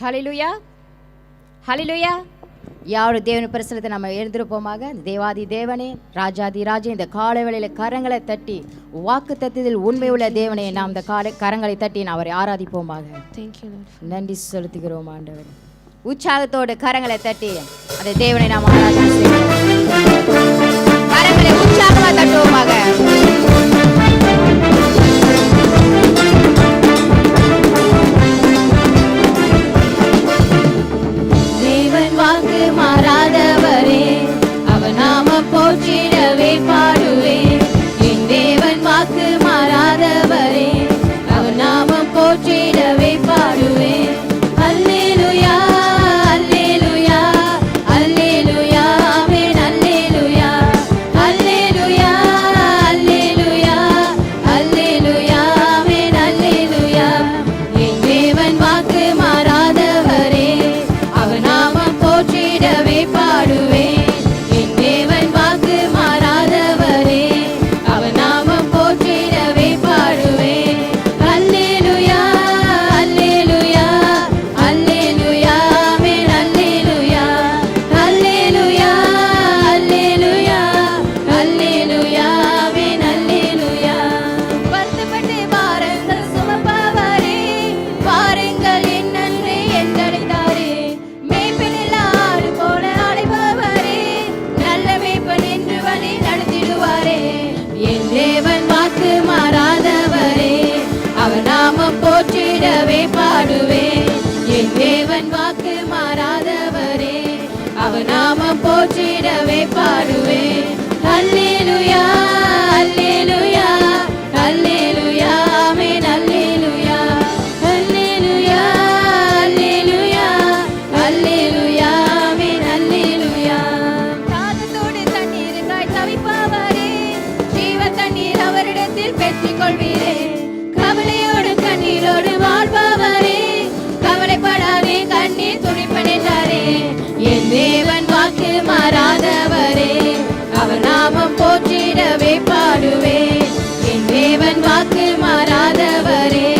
ஹல்லேலூயா, ஹல்லேலூயா. யாரு தேவன் பிரசனத்தை நம்ம எழுந்திருப்போமாக. தேவாதி தேவனே, ராஜாதி ராஜே, இந்த காலை வேளையில கரங்களை தட்டி வாக்கு தத்துவத்தில் உண்மை உள்ள தேவனே, நாம் இந்த கரங்களை தட்டி நான் அவரை ஆராதிப்போமாக. நன்றி செலுத்துகிறோம் ஆண்டவர். உற்சாகத்தோடு கரங்களை தட்டி அந்த தேவனை நாம் ஆராதிக்கிறோம். கரங்களை உற்சாகமாக தட்டுவோமாக. வாக்கு மாறாதவரே, அவர் நாம போற்றிடவே பாடுவேன். என் தேவன் வாக்கு மாறாதவரே, அவர் நாம போற்றிடவே பாடுவேன். அல்லேலூயா, அல்லேலூயா, அல்லேலூயா, ஆமென். அல்லேலூயா, அல்லேலூயா, அல்லேலூயா, அல்லேலூயா, ஆமென். அல்லேலூயா. என் தேவன் வாக்கு மாறாதவரே, அவர் நாம போற்றிடவே பாடுவேன். என் தேவன் வாக்கு மாறாதவரே, அவர் நாமம் போற்றிடவே பாடுவேன். அல்லேலூயா, அல்லேலூயா, அல்லேலூயா, ஆமென். அல்லேலூயா, அல்லேலூயா, அல்லேலூயா, அல்லேலூயா, ஆமென். அல்லேலூயா. வருத்தப்பட்டு பாருங்கள் சுமப்பவரே, பாருங்கள் என் நன்றி என்றழைத்தாரே. தேவன் வாக்கு மாறாதவரே, அவர் நாமம் போற்றிடவே பாடுவேன். என் தேவன் வாக்கு மாறாதவரே, அவர் நாமம் போற்றிடவே பாடுவேன். அல்லேலூயா, அல்லேலூயா, அல்லேலூயா, ஆமென். அல்லேலூயா, அல்லேலூயா, அல்லேலூயா, அல்லேலூயா, ஆமென். அல்லேலூயா. தாகத்தோடு தண்ணீருக்காய் தவிப்பவரே, தண்ணீர் அவரிடத்தில் பெற்றுக் கொள்வீரே. கவலையோடு கண்ணீரோடு வாழ்பவரே, கவலைப்படாதே கண்ணீர் துடிப்பன் என்றாரே. என் தேவன் வாக்கு மாறாதவரே, அவர் நாமம் போற்றிடவே பாடுவேன். என் தேவன் வாக்கு மாறாதவரே,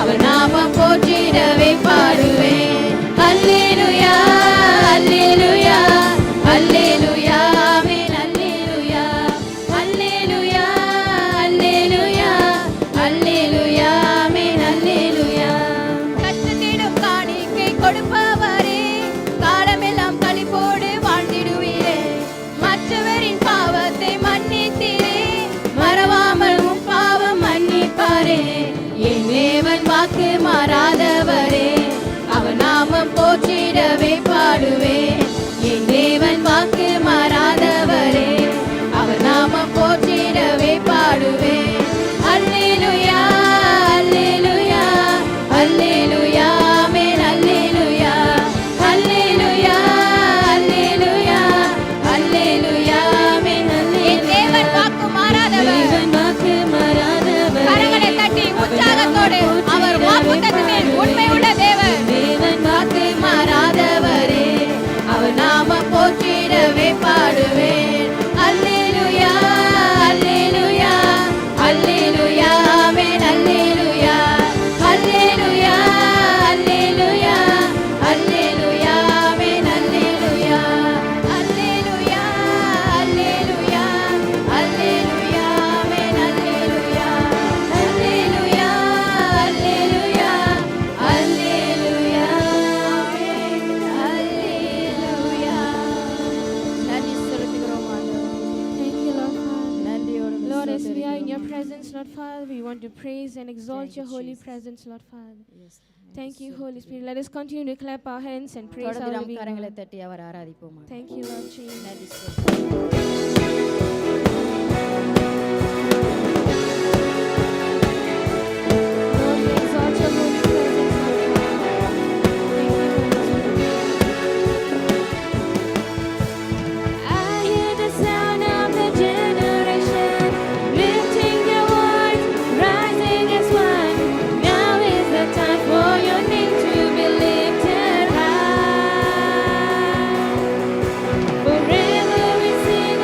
அவர் நாமம் போற்றிடவே பாடுவேன். அல்லேலூயா, அல்லேலூயா, அல்லேலூயா, ஆமென். அல்லேலூயா, அல்லேலூயா, அல்லேலூயா, அல்லேலூயா, ஆமென். அல்லேலூயா. கஷ்டத்திடும் காணிக்கை கொடுப்பவரே, காலமெல்லாம் களிப்போடு வாழ்ந்திடுவீரே. மற்றவரின் பாவத்தை மன்னித்தீரே, மறவாமல் உன் பாவம் மன்னிப்பாரே. என் தேவன் வாக்கு மாறாதவரே, அவர் நாமம் போற்றிடவே பாடுவேன். என் தேவன் வாக்கு மாறாதவரே, அவர் நாமம் போற்றிடவே பாடுவேன். அல்லேலூயா, அல்லேலூயா, அல்லேலூயா, ஆமென். அல்லேலூயா, அல்லேலூயா, அல்லேலூயா, அல்லேலூயா, ஆமென். என் தேவன் வாக்கு மாறாதவர், தேவன் வாக்கு மாறாதவர். கரங்களை தட்டி உற்சாகத்தோடு அவர் வாக்குத்தத்தத்தில் உண்மை உள்ள தேவன். தேவன் வாக்கு மாறாதவரே, அவர் நாமம் போற்றிடவே பாடுவேன். அல்லேலூயா, அல்லேலூயா, அல்லேலூயா, ஆமென். அல்லேலூயா, அல்லேலூயா, அல்லேலூயா, அல்லேலூயா, ஆமென். அல்லேலூயா, அல்லேலூயா, அல்லேலூயா, அல்லேலூயா, ஆமென். அல்லேலூயா, அல்லேலூயா, அல்லேலூயா, அல்லேலூயா, ஆமென். அல்லேலூயா. நன்றி செலுத்துகிறோம் ஆண்டவர். Thank you, Lord Father. நன்றியோடு Lord, as we are in your presence, Lord Father, we want to praise and exalt your holy presence, Lord Father. Thank you, Holy Spirit. Let us continue to clap our hands and praise our தொடர்ந்து living கரங்களை God. தட்டி அவர் ஆராதிப்போமாக. Thank you, Lord Jesus. நன்றி செலுத்துகிறோம். Lord, we exalt your holy presence, Lord Father. Thank you, Holy Spirit. I hear the sound of the generation, lifting their voice, rising as one. Now is the time for your name to be lifted high. Forever we sing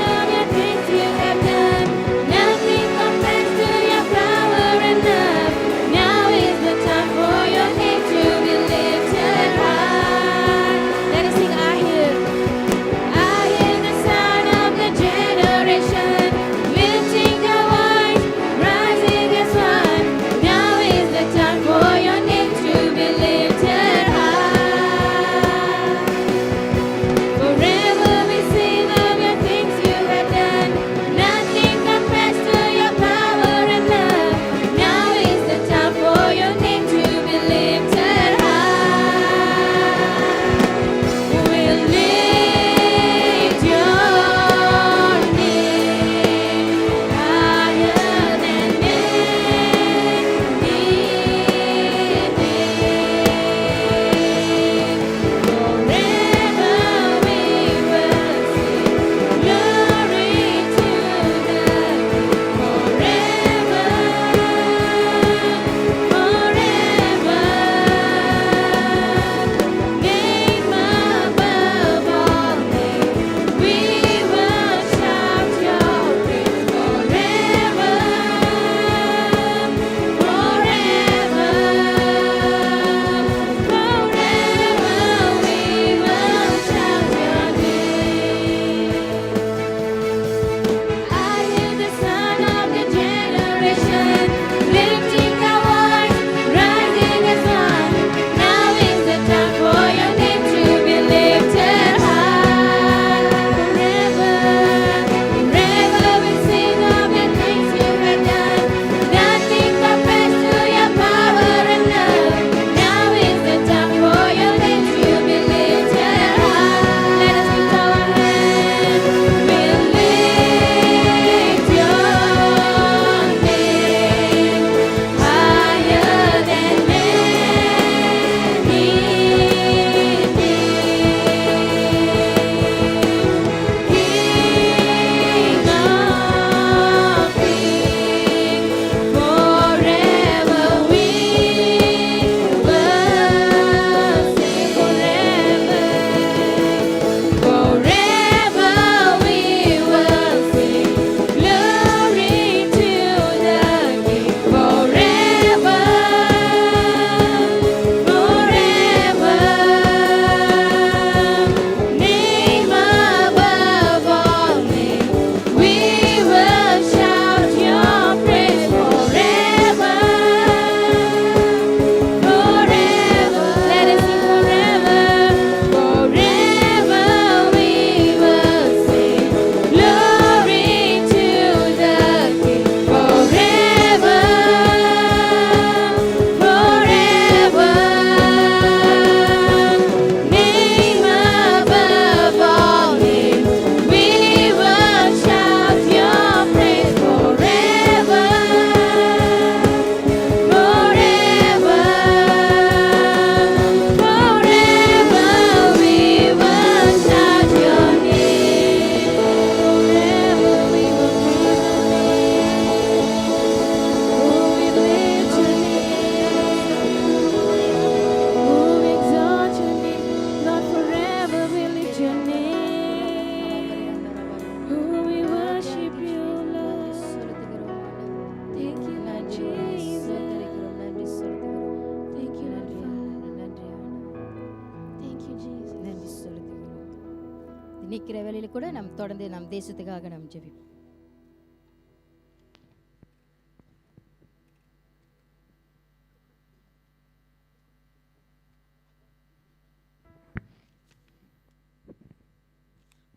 ஜெபிக்கிற வேளையில கூட நாம் தொடர்ந்து நம் தேசத்துக்காக நாம் ஜெபிப்போம்.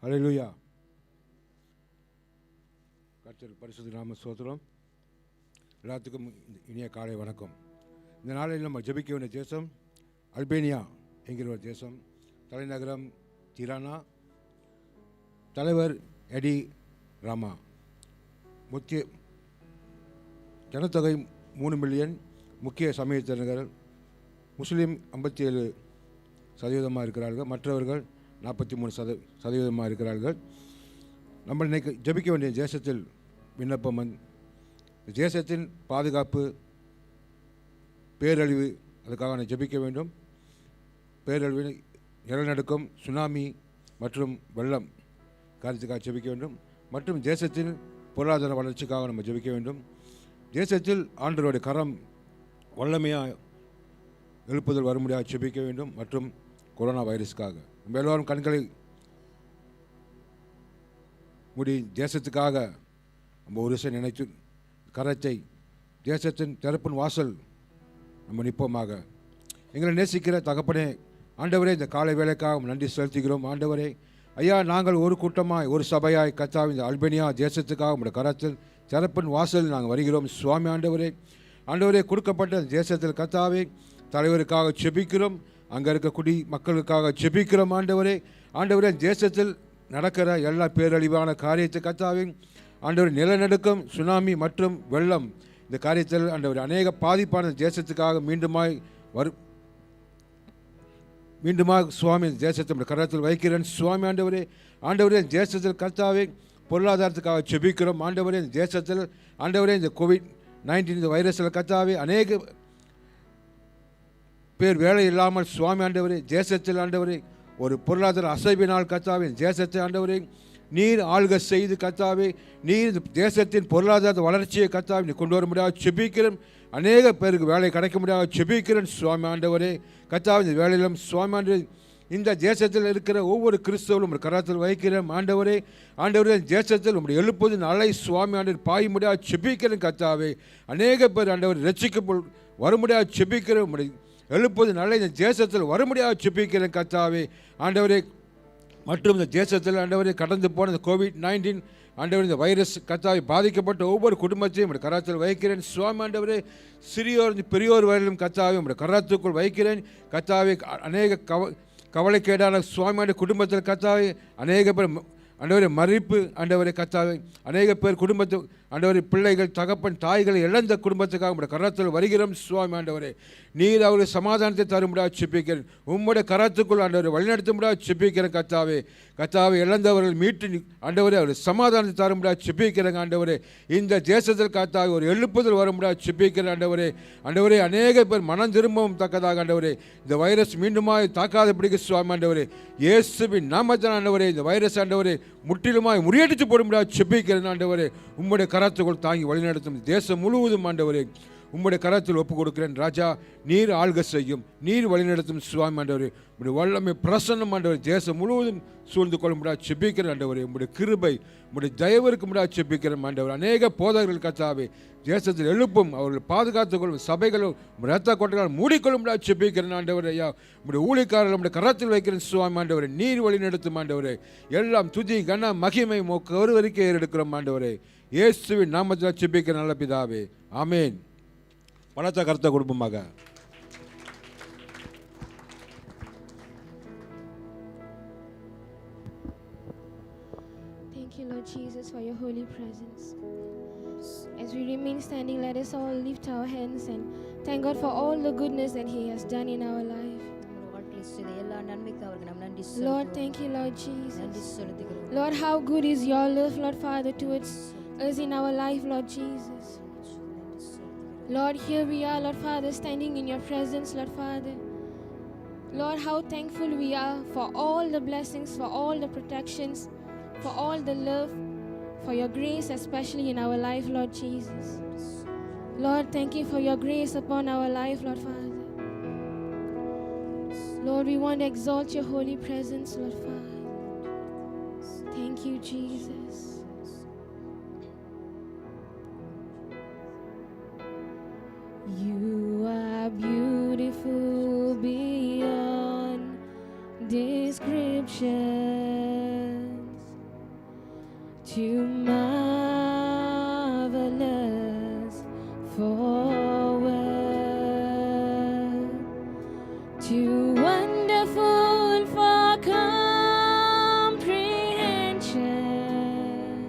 ஹல்லேலூயா. கர்த்தருக்கு பரிசுத்த நாம ஸ்தோத்திரம். எல்லாத்துக்கும் இனிய காலை வணக்கம். இந்த நாளில் நம்ம ஜெபிக்க வேண்டிய தேசம் அல்பேனியா என்கிற ஒரு தேசம். தலைநகரம் திரானா. தலைவர் எடி ராமா. முக்கிய ஜனத்தொகை 3 மில்லியன். முக்கிய சமயத்தினர்கள் முஸ்லீம் 57% இருக்கிறார்கள். மற்றவர்கள் 43% இருக்கிறார்கள். நம்ம இன்னைக்கு ஜெபிக்க வேண்டிய தேசத்தில் விண்ணப்பம் தேசத்தின் பாதுகாப்பு, பேரழிவு, அதுக்காக நான் ஜெபிக்க வேண்டும். பேரழிவு, நிலநடுக்கம், சுனாமி மற்றும் வெள்ளம் காரியத்துக்காக ஜெபிக்க வேண்டும். மற்றும் தேசத்தின் பொருளாதார வளர்ச்சிக்காக நம்ம ஜெபிக்க வேண்டும். தேசத்தில் ஆண்டவருடைய கரம் வல்லமையாக எழுப்புதல் வரும்படியாக ஜெபிக்க வேண்டும். மற்றும் கொரோனா வைரஸுக்காக நம்ம எல்லோரும் கண்களை மூடி தேசத்துக்காக நம்ம ஒரு விஷயம் நினைத்து கரத்தை தேசத்தின் திறப்பின் வாசல் நம்ம நிற்போமாக. எங்களை நேசிக்கிற தகப்பனே, ஆண்டவரே, இந்த காலை வேலைக்காக நன்றி செலுத்துகிறோம். ஆண்டவரே ஐயா, நாங்கள் ஒரு கூட்டமாய் ஒரு சபையாய் கர்த்தாவே இந்த அல்பேனியா தேசத்துக்காக உங்களுடைய கரத்தில் திறப்பின் வாசல் நாங்கள் வருகிறோம். சுவாமி ஆண்டவரே, ஆண்டவரே, கொடுக்கப்பட்ட தேசத்தில் கர்த்தாவே தலைவருக்காக ஜெபிக்கிறோம். அங்கே இருக்க மக்களுக்காக ஜெபிக்கிறோம். ஆண்டவரே, ஆண்டவரே, தேசத்தில் நடக்கிற எல்லா பேரழிவான காரியத்தை கர்த்தாவே, ஆண்டவர் நிலநடுக்கம், சுனாமி மற்றும் வெள்ளம், இந்த காரியத்தில் ஆண்டவர் அநேக பாதிப்பான தேசத்துக்காக மீண்டுமாக சுவாமி தேசத்தை கரத்தில் வைக்கிறேன். சுவாமி ஆண்டவரே, ஆண்டவரே, தேசத்தில் கர்த்தாவே பொருளாதாரத்துக்காக ஜெபிக்கிறோம். ஆண்டவரே, இந்த தேசத்தில் ஆண்டவரே இந்த COVID-19 இந்த வைரஸில் கர்த்தாவே அநேக பேர் வேலை இல்லாமல் சுவாமி ஆண்டவரே, தேசத்தில் ஆண்டவரே ஒரு பொருளாதார அசைவினால் கர்த்தாவே தேசத்தை ஆண்டவரே நீர் ஆள்க செய்து கர்த்தாவே நீர் தேசத்தின் பொருளாதார வளர்ச்சியை கர்த்தாவே நீ கொண்டு வர முடியாது ஜெபிக்கிறேன். அநேக பேருக்கு வேலை கிடைக்க முடியாது ஜெபிக்கிறேன். சுவாமி ஆண்டவரே, கர்த்தாவே இந்த வேலையிலும் சுவாமி ஆண்டவரே இந்த தேசத்தில் இருக்கிற ஒவ்வொரு கிறிஸ்தவர்களும் ஒரு கரத்தில் வைக்கிறேன். ஆண்டவரே, ஆண்டவரே, தேசத்தில் உங்களுடைய எழுப்புது நாளை சுவாமி ஆண்டவர் பாய் முடியாது ஜெபிக்கிறேன். கர்த்தாவே அநேக பேர் ஆண்டவர் ரட்சிக்க வர முடியாது ஜெபிக்கிறேன். உங்களுடைய எழுப்புது நல்ல இந்த தேசத்தில் வர முடியாது ஜெபிக்கிறேன். கர்த்தாவே ஆண்டவரே, மற்றும் இந்த தேசத்தில் ஆண்டவரே கடந்து போன இந்த COVID-19 ஆண்டவர் இந்த வைரஸ் கர்த்தாவை பாதிக்கப்பட்ட ஒவ்வொரு குடும்பத்தையும் உங்களுடைய கரத்தில் வைக்கிறேன். சுவாமி ஆண்டவரே, சிறியோர் பெரியோர் வரையிலும் கர்த்தாவை உங்களுடைய கரத்துக்குள் வைக்கிறேன். கர்த்தாவை அநேக கவலைக்கேடான சுவாமியான குடும்பத்தில் கர்த்தாவை அநேக பேர் ஆண்டவரே மறிப்பு ஆண்டவரே கர்த்தாவே அநேக பேர் குடும்பத்து ஆண்டவரே பிள்ளைகள் தகப்பன் தாய்களை இழந்த குடும்பத்துக்காக உங்களுடைய கரத்தில் வருகிறோம். சுவாமி ஆண்டவரே, நீர் அவருடைய சமாதானத்தை தரும்படியாக ஜெபிக்கிறேன். உம்முடைய கரத்துக்குள் ஆண்டவரை வழிநடத்தும்படியாக ஜெபிக்கிறேன். கர்த்தாவே, கர்த்தாவை இழந்தவர்கள் மீட்டு ஆண்டவரே அவருடைய சமாதானத்தை தரும்படியாக ஜெபிக்கிறேன். ஆண்டவரே, இந்த தேசத்தில் கர்த்தாவே ஒரு எழுப்புதல் வரும்படியாக ஜெபிக்கிறேன். ஆண்டவரே, ஆண்டவரே, அநேக பேர் மனம் திரும்பவும் தக்கதாக ஆண்டவரே இந்த வைரஸ் மீண்டுமாய் தாக்காதபடிக்கு சுவாமி ஆண்டவரே இயேசுவின் நாமத்தில் ஆண்டவரே இந்த வைரஸ் ஆண்டவரே முற்றிலுமாய் முறியடித்து போடும்படியாக ஜெபிக்கிறேன். ஆண்டவரே, உம்முடைய கரத்துக்குள் தாங்கி வழிநடத்தும் தேசம் முழுவதும் ஆண்டவரே உம்முடைய கரத்தில் ஒப்புக் கொடுக்கிறேன். ராஜா, நீர் ஆள்க செய்யும், நீர் வழிநடத்தும் சுவாமி ஆண்டவரே உம்முடைய வல்லமை பிரசன்னம் ஆண்டவரே தேசம் முழுவதும் சூழ்ந்து கொள்ளும்படியாக ஜெபிக்கிறேன். ஆண்டவரே, உம்முடைய கிருபை உம்முடைய தயவிற்கு முடியாது ஜெபிக்கிறேன். ஆண்டவர் அநேக போதகர்கள் கர்த்தாவே தேசத்தில் எழுப்பும், அவர்கள் பாதுகாத்துக் கொள்ளும், சபைகளும் இரத்த கொட்டைகளால் மூடிக்கொள்ளும்படியாக ஜெபிக்கிறேன். ஆண்டவரே, ஐயா உம்முடைய ஊழியக்காரர்கள் உம்முடைய கரத்தில் வைக்கிறேன். சுவாமி ஆண்டவரே, நீர் வழி நடத்தும். ஆண்டவரே, எல்லாம் துதி கன மகிமை மோக்க ஒருவருக்கே ஏறெடுக்கிறோம். ஆண்டவரே, இயேசுவின் நாமத்தில் ஜெபிக்கிற நல்ல பிதாவே, ஆமேன். பலத்த கருத்தை குடும்பமாக Thank you, Lord Jesus, for your holy presence. As we remain standing, let us all lift our hands and thank God for all the goodness that He has done in our life. Lord, thank you, Lord Jesus. Lord, how good is your love, Lord Father, towards us in our life, Lord Jesus. Lord, here we are, Lord Father, standing in your presence, Lord Father. Lord, how thankful we are for all the blessings, for all the protections, for all the love, for your grace, especially in our life, Lord Jesus. Lord, thank you for your grace upon our life, Lord Father. Lord, we want to exalt your holy presence, Lord Father. Thank you, Jesus. You are beautiful beyond descriptions, too marvelous for words, too wonderful for comprehension,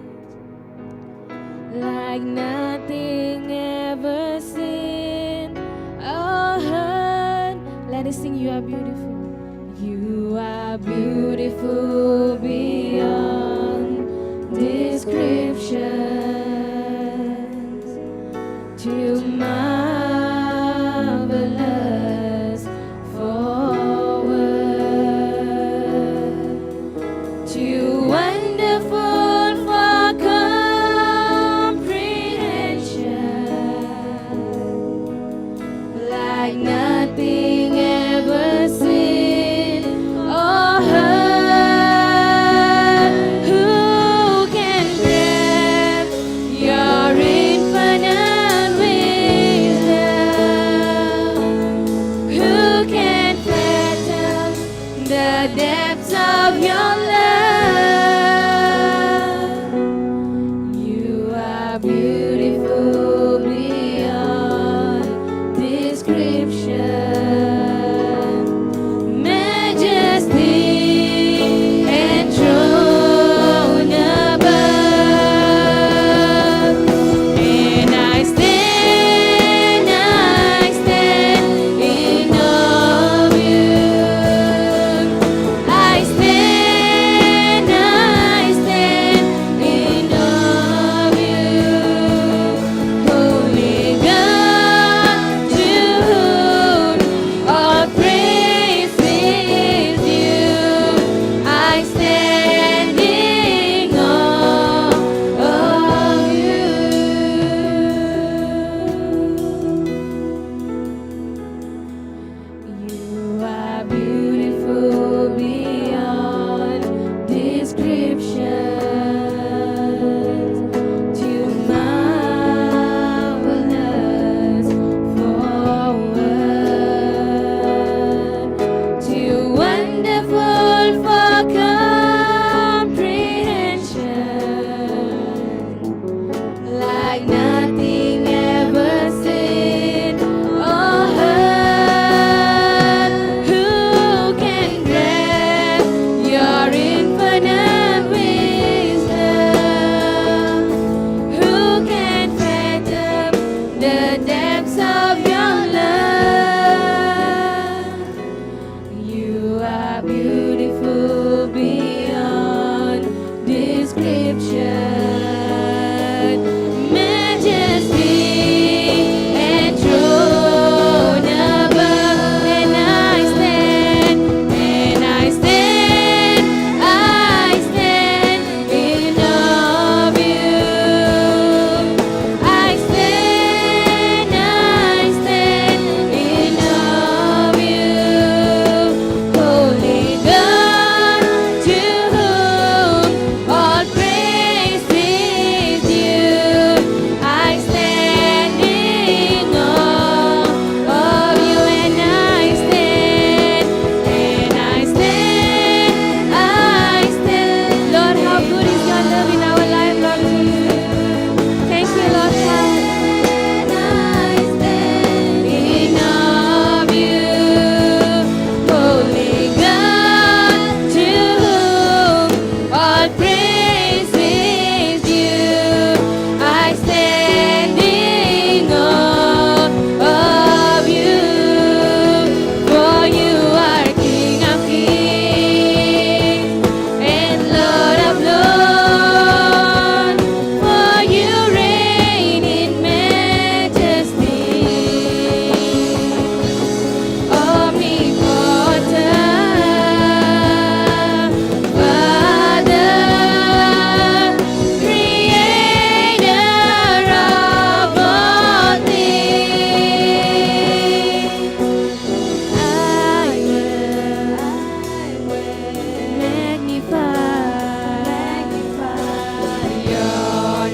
like nothing ever seen or heard. Let us sing, you are beautiful. You are beautiful beyond descriptions, too marvelous for words, too wonderful for comprehension, like nothing ever seen or heard. Who can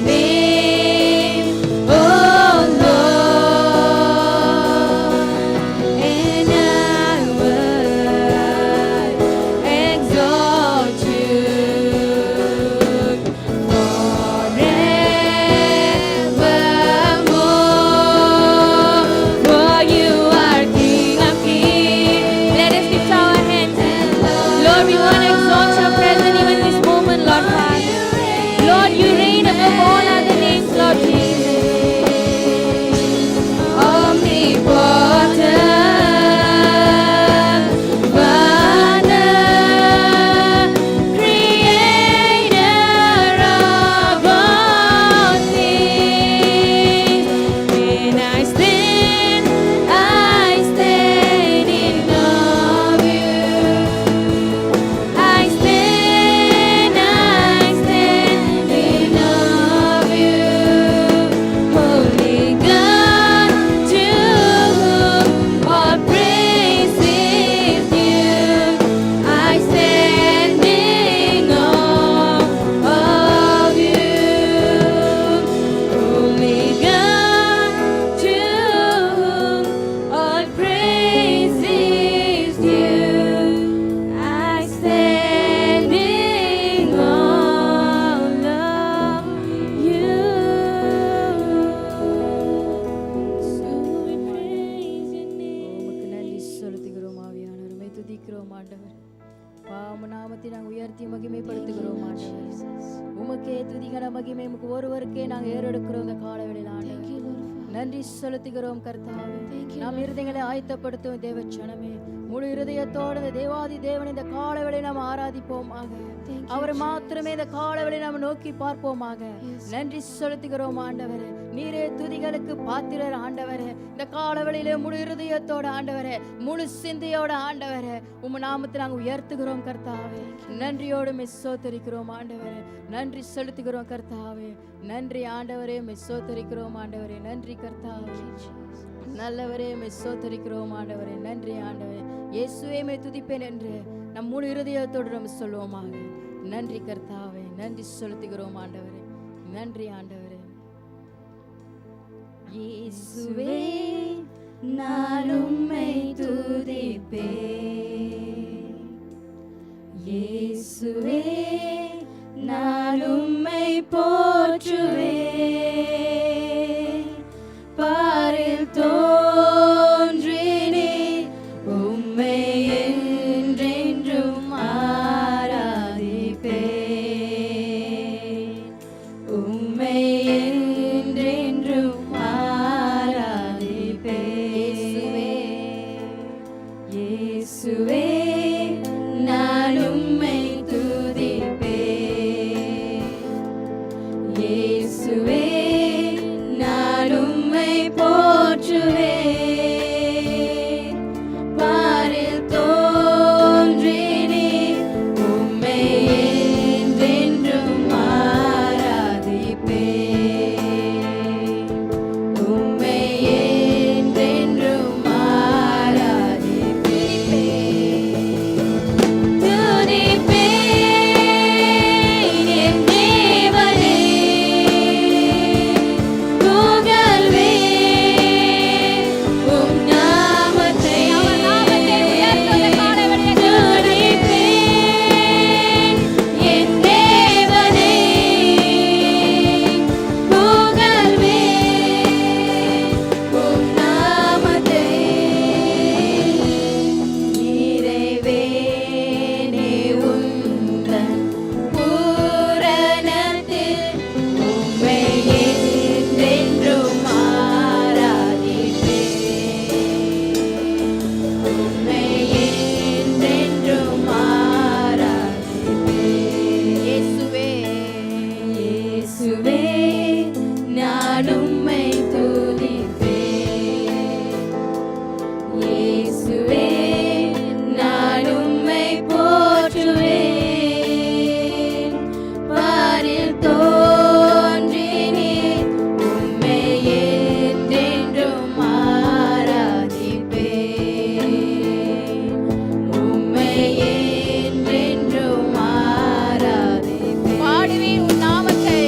name, oh Lord, and I will exalt you forevermore. For you are King of Kings. Let us lift our hands. Lord, we want to exalt your presence even this moment, Lord Father. Lord, you reign above all other names, Lord Jesus. Omnipotent Father, Creator of all things, and I stand in awe of you. I stand in awe of you, Holy God, to whom all praise is due. I stand in awe of you, Holy God, to whom all praise is due. I stand in awe of you. So we praise your name. உமக்கு நன்றி செலுத்துகிறோம் ஆவியானவர், உம்மை துதிக்கிறோம் ஆண்டவர். பாவ நாமத்தை நாங்கள் உயர்த்தி மகிமைப்படுத்துகிறோம் ஆண்டவர். உமக்கே துதிகன மகிமை உமக்கு ஒருவருக்கே நாங்கள் ஏறெடுக்கிறோம் இந்த காலவெளியில் ஆண்டவர். நன்றி செலுத்துகிறோம் கர்த்தாவே. நாம் இருதயங்களை ஆயத்தப்படுத்தும் தேவ ஜனமே, முழு இருதயத்தோடு இந்த தேவாதி தேவன் இந்த காலவெளி நாம் ஆராதிப்போமாக. அவர் மாத்திரமே இந்த காலவெளி நாம் நோக்கி பார்ப்போமாக. நன்றி செலுத்துகிறோம் ஆண்டவரே. நீரே துதிகளுக்கு பாத்திரர் ஆண்டவரே. இந்த காலவெளியிலே முழு இருதயத்தோட ஆண்டவரே, முழு சிந்தையோட ஆண்டவரே, உம் நாமத்தை நாங்கள் உயர்த்துகிறோம் கர்த்தாவே. நன்றியோடு மெஸ்ஸோத்தரிக்கிறோம் ஆண்டவரே. நன்றி செலுத்துகிறோம் கர்த்தாவே. நன்றி ஆண்டவரே, மெஸ்ஸோத்தரிக்கிறோம் ஆண்டவரே. நன்றி கர்த்தாவே. நல்லவரே, மெஸ்ஸோத்தரிக்கிறோம் ஆண்டவரே. நன்றி ஆண்டவரே. இயேசுவே மே துதிப்பேன் என்று நம் முழு இருதயத்தோடு நம்ம சொல்லுவோமாக. நன்றி கர்த்தாவே. நன்றி செலுத்துகிறோம் ஆண்டவரே. நன்றி ஆண்டவரே. இயேசுவே நான் உம்மை துதிப்பேன். இயேசுவே நான் உம்மை போற்றுவேன். பாரில் தோன்றினீர், உம்மை என்றென்றும் ஆராதிப்பேன். உம்மை என்றென்றும் ஆராதிப்பேன். இயேசுவே நான் உம்மை துதிப்பேன். இயேசுவே நான் உம்மை போற்றுவேன். பாரில் தோன்றினீர், உம்மை என்றென்றும் ஆராதிப்பேன். உம்மை என்றென்றும் ஆராதிப்பேன். துதிப்பேன் என் தேவனே, புகழ்வேன் உம் நாமத்தை. துதிப்பேன் என் தேவனே, புகழ்வேன் உம் நாமத்தை. இறைவேனே உந்தன் பூரணத்தில் உம்மை என்றென்றும் ஆராதிப்பேன். உம்மை என்றென்றும் ஆராதிப்பேன். இயேசுவே இயேசுவே நான் உம்மை துதிப்பேன். இயேசுவே நான் உம்மை போற்றுவேன். பாரில் தோன்றினீர், உம்மை என்றென்றும் ஆராதிப்பேன். உம்மை என்றென்றும் ஆராதிப்பேன். பாடுவேன் உன் நாமத்தை.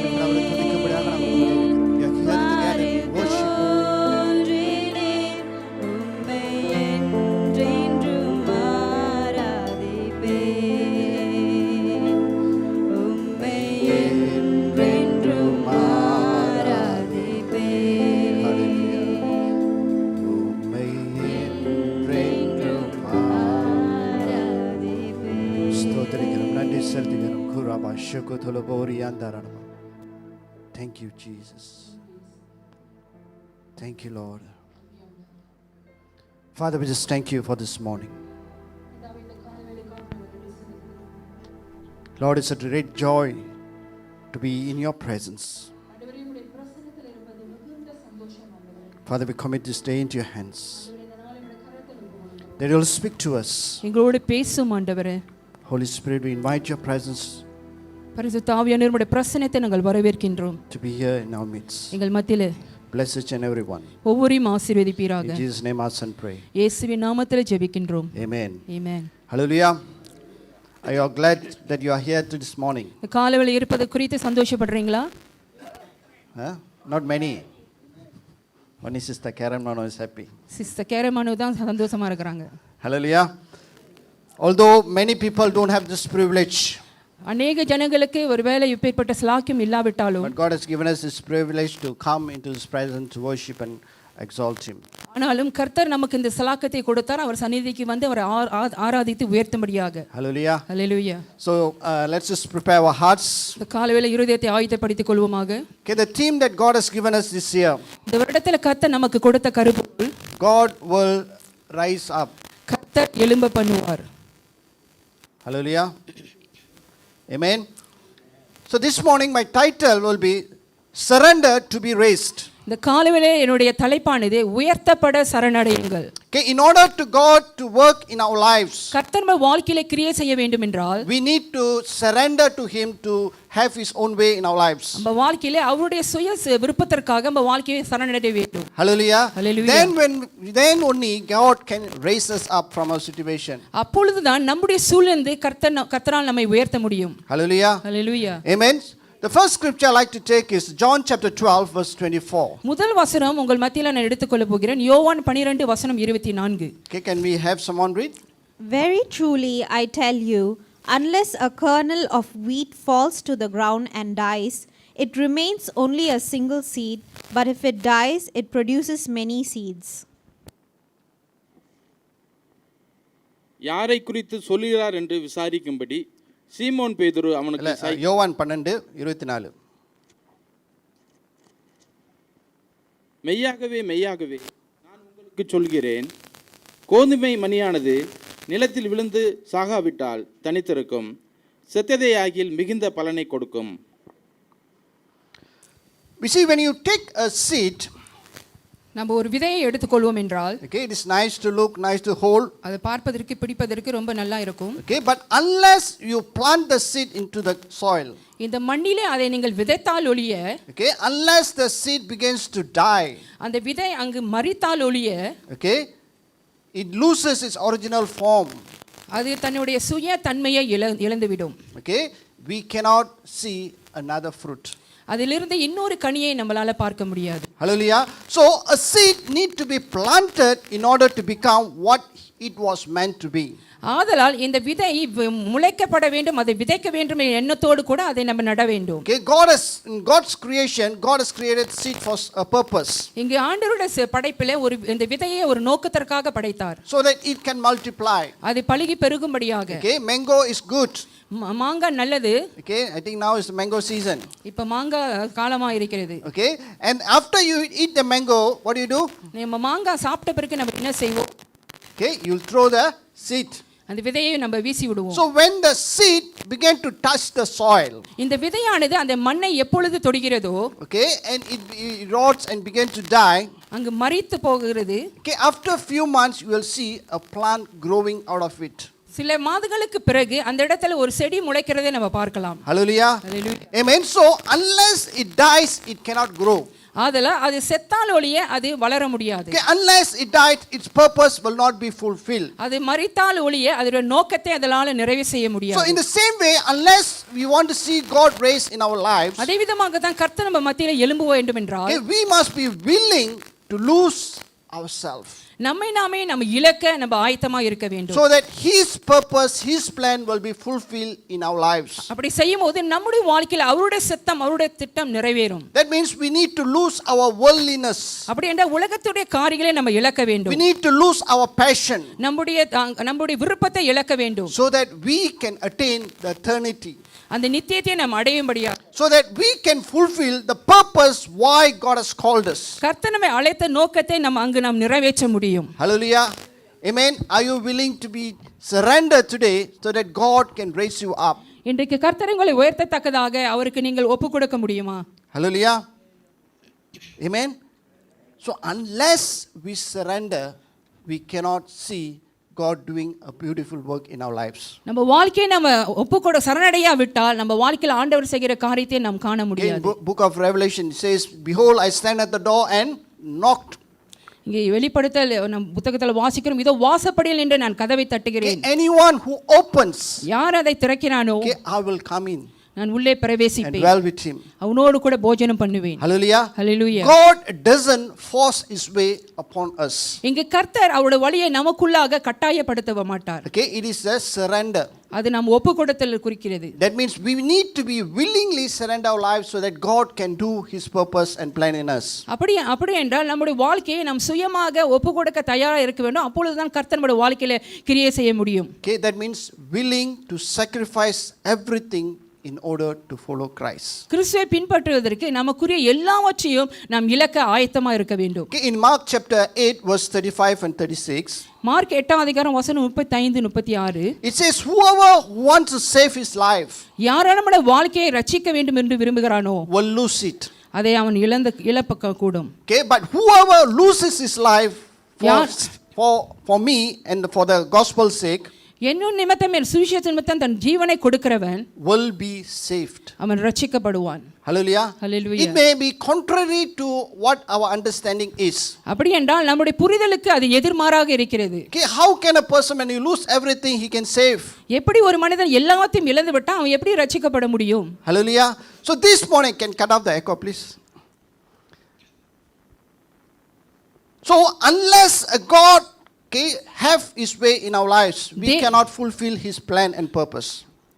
நிமிடம் அவரை துதிக்கும்படியாக நாம் கூடியிருக்கிறோம். We are here together to worship. Thank you, Jesus. Thank you, Lord. Father, we just thank you for this morning. Lord, it's a great joy to be in your presence. Father, we commit this day into your hands. That you will speak to us. எங்களோடு பேசும் ஆண்டவரே. Holy Spirit, we invite your presence பரிசுத்த ஆவியானவரே, உம்முடைய பிரசன்னத்தை நாங்கள் வரவேற்கின்றோம். to be here in our midst. எங்கள் மத்தியிலே Bless each and every one. ஒவ்வொருவரையும் ஆசீர்வதிப்பீராக. In Jesus' name, ask and pray. இயேசுவின் நாமத்திலே ஜெபிக்கின்றோம். Amen. Amen. Hallelujah. Are you all glad that you are here this morning? காலையில் இருப்பது குறித்து சந்தோஷப்படுறீங்களா? Not many. Only Sister Karen Mano is happy. Sister கேரமானு தான் சந்தோஷமா இருக்கிறாங்க. Hallelujah. Although many people don't have this privilege, அநேக ஜனங்களுக்கு ஒருவேளை இப்பேற்பட்ட ஸ்லாக்கியம் இல்லாவிட்டாலும் but God has given us this privilege to come into His presence to worship and exalt Him. ஆனாலும் கர்த்தர் நமக்கு இந்த ஸ்லாக்கத்தை கொடுத்தார். அவர் சந்நிதிக்கு வந்து அவரை ஆராதித்து உயர்த்தும்படியாக. Hallelujah. Hallelujah. So let's just prepare our hearts. இந்த காலையில் இருதயத்தை ஆயத்தப்படுத்திக் கொள்வோமாக. Okay, the theme that God has given us this year, இந்த வருடத்தில் கர்த்தர் நமக்கு கொடுத்த கருப்பொருள், God will rise up. கர்த்தர் எழும்ப பண்ணுவார். Hallelujah. Amen. So this morning my title will be Surrender to be Raised. இந்த காலையிலே என்னுடைய தலைப்பானது உயர்த்தப்பட சரணடையுங்கள். Okay, in order to God to work in our lives, கர்த்தர் நம்ம வாழ்க்கையிலே கிரியை செய்ய வேண்டும் என்றால் we need to surrender to Him to have His own way in our lives. நம்ம வாழ்க்கையிலே அவருடைய சுய விருப்பத்திற்காக நம்ம வாழ்க்கையை சரணடைய வேண்டும். Hallelujah. Hallelujah. Then only God can raise us up from our situation. அப்பொழுதுதான் நம்முடைய சூழ்நிலை கர்த்தரால் நம்மை உயர்த்த முடியும். Hallelujah. Hallelujah. Amen. The first scripture I like to take is John chapter 12 verse 24. முதல் வசனம் உங்கள் மத்தியில நான் எடுத்துக்கொள்ள போகிறேன். யோவான் 12 வசனம் 24. Okay, can we have someone read? Very truly I tell you, unless a kernel of wheat falls to the ground and dies, it remains only a single seed, but if it dies, it produces many seeds. யாரை குறித்து சொல்லுகிறார் என்று விசாரிக்கும்படி சீமோன் பேதுரு அவனுக்கு யோவான் 12:24. மெய்யாகவே மெய்யாகவே நான் உங்களுக்கு சொல்கிறேன், கோதுமை மணியானது நிலத்தில் விழுந்து சாகாவிட்டால் தனித்திருக்கும், செத்ததேயாகில் மிகுந்த பலனை கொடுக்கும். We see when you take a seed, நம்ம ஒரு விதையை எடுத்துக்கொள்வோம் என்றால், okay, it is nice to look, nice to hold, அது பார்ப்பதற்கு பிடிப்பதற்கு ரொம்ப நல்லா இருக்கும். okay, but unless you plant the seed into the soil, இந்த மண்ணிலே அதை நீங்கள் விதைத்தால் ஒழிய, okay, unless the seed begins to die, அந்த விதை அங்கு மரித்தால் ஒழிய, okay, it loses its original form. அது தன்னுடைய சுய தன்மையை இழந்துவிடும். Okay, we cannot see another fruit. அதிலிருந்து இன்னொரு கனியை நம்மளால பார்க்க முடியாது. Hallelujah. So a seed need to be planted in order to become what it was meant to be. ஆதலால் இந்த விதை முளைக்கப்பட வேண்டும், அதை விதைக்க வேண்டும் என்ற எண்ணத்தோடு கூட அதை நம்ம நட வேண்டும். Okay, in God's creation, God has created seed for a purpose. இங்கு ஆண்டவருடைய படைப்பிலே ஒரு இந்த விதையை ஒரு நோக்கத்திற்காக படைத்தார். So that it can multiply. அது பலுகி பெருகும்படியாக. Okay, mango is good. மாங்காய் நல்லது. Okay, I think now is the mango season. இப்ப மாங்காய் காலமா இருக்கிறது. Okay, and after you eat the mango, what do you do? நம்ம மாங்காய் சாப்பிட்ட பிறகு நம்ம என்ன செய்வோம்? Okay, you'll throw the seed. அந்த விதையை நம்ம வீசி விடுவோம். So when the seed began to touch the soil, இந்த விதையானது அந்த மண்ணை எப்பொழுது தொடுகிறதோ, okay, and it rots and began to die, அங்கு மரித்து போகிறது. okay, after a few months you will see a plant growing out of it. சில மாதங்களுக்கு பிறகு அந்த இடத்துல ஒரு செடி முளைக்கிறதை நம்ம பார்க்கலாம். Hallelujah. Hallelujah. Amen. So unless it dies, it cannot grow. ஆதலால் அது செத்தால் ஒழிய அது வளர முடியாது. Okay, unless it died, its purpose will not be fulfilled. அது மரித்தால் ஒழிய அதோட நோக்கத்தை அதனால நிறைவு செய்ய So முடியாது. in the same way, unless we want to see God raise in our lives, அதே விதமாக தான் கர்த்தர் நம்ம மத்தியில எழும்ப வேண்டும் என்றால் okay, we must be willing to lose ourselves, நம்மை நாமே நம்ம இலக்க நம்ம ஆயத்தமா இருக்க வேண்டும். so that His purpose, His plan will be fulfilled in our lives. அப்படி செய்யும்போது நம்முடைய வாழ்க்கையில் அவருடைய சித்தம் அவருடைய திட்டம் நிறைவேறும். That means we need to lose our worldliness. அப்படி என்றால் உலகத்துடைய காரியங்களை நம்ம இழக்க We வேண்டும். need to lose our passion, நம்முடைய விருப்பத்தை இழக்க வேண்டும். so that we can attain the eternity, அந்த நித்தியத்தை நாம் அடையும்படியா so that we can fulfill the purpose why God has called us. கர்த்தர் நம்மை அழைத்த நோக்கத்தை நாம் நிறைவேற்ற முடியும். Hallelujah. Amen. Are you willing to be surrendered today so that God can raise you up? இன்றைக்கு கர்த்தர் உங்களை உயர்த்தத்தக்கதாக அவருக்கு நீங்கள் ஒப்பு கொடுக்க முடியுமா? Hallelujah. Amen. So unless we surrender, we cannot see God doing a beautiful work in our lives. நம்ம வாழ்க்கையை நம்ம ஒப்பு சரணடையா விட்டால் நம்ம வாழ்க்கையில் ஆண்டவர் செய்கிற காரியத்தை நாம் காண In முடியாது. book of Revelation it says, behold, I stand at the door and knocked. இங்கே வெளிப்படுத்தல் நம் புத்தகத்தில் வாசிக்கிறோம், இதோ வாசப்படியில் நின்று நான் கதவை தட்டுகிறேன். Anyone who opens, யார் அதை திறக்கிறானோ I will come in நான் உள்ளே and பிரவேசிப்பேன், dwell with him. அவனோடு கூட போஜனம் பண்ணுவேன். Hallelujah. Hallelujah. God doesn't force His way upon us. இங்கே கர்த்தர் அவருடைய வழியை நமக்குள்ளாக கட்டாயப்படுத்த மாட்டார். Okay, it is a surrender. அது நாம் ஒப்பு கொடுத்தல் குறிக்கிறது. That means we need to be willingly surrender our lives so that God can do His purpose and plan in us. அப்படி என்றால் நம்முடைய வாழ்க்கையை நாம் சுயமாக ஒப்பு கொடுக்க தயாராக இருக்க வேண்டும். அப்பொழுதுதான் கர்த்தர் நம்முடைய வாழ்க்கையில கிரியை செய்ய முடியும். Okay, that means willing to sacrifice everything in order to follow Christ. கிறிஸ்துவை பின்பற்றுவதற்கு நமக்குரிய எல்லாவற்றையும் நாம் இலக்க ஆயத்தமா இருக்க வேண்டும். Okay, in Mark chapter 8 verse 35 and 36, mark 8ஆம் அதிகாரம் வசனம் 35 36, it says, whoever wants to save his life யாரான நம்முடைய வாழ்க்கையை ரட்சிக்க வேண்டும் என்று விரும்புகிறானோ will lose it. அதை அவன் இழக்க கூடும். Okay, but whoever loses his life for me and for the gospel's sake என்னும் நிமித்தம் என் சுவிசேஷ நிமித்தம் தன் ஜீவனை கொடுக்கிறவன் will be saved. அவன் ரட்சிக்கப்படுவான். Hallelujah. Hallelujah. It may be contrary to what our understanding is. அப்படி என்றால் நம்முடைய புரிதலுக்கு அது எதிர்மாறாக இருக்கிறது. Okay, how can a person when he lose everything he can save? எப்படி ஒரு மனிதன் எல்லாத்தையும் இழந்து விட்டா அவன் எப்படி ரட்சிக்கப்பட முடியும்? Hallelujah. So this morning, can cut off the echo please. So unless God have His way in our lives, we cannot fulfill His plan and purpose.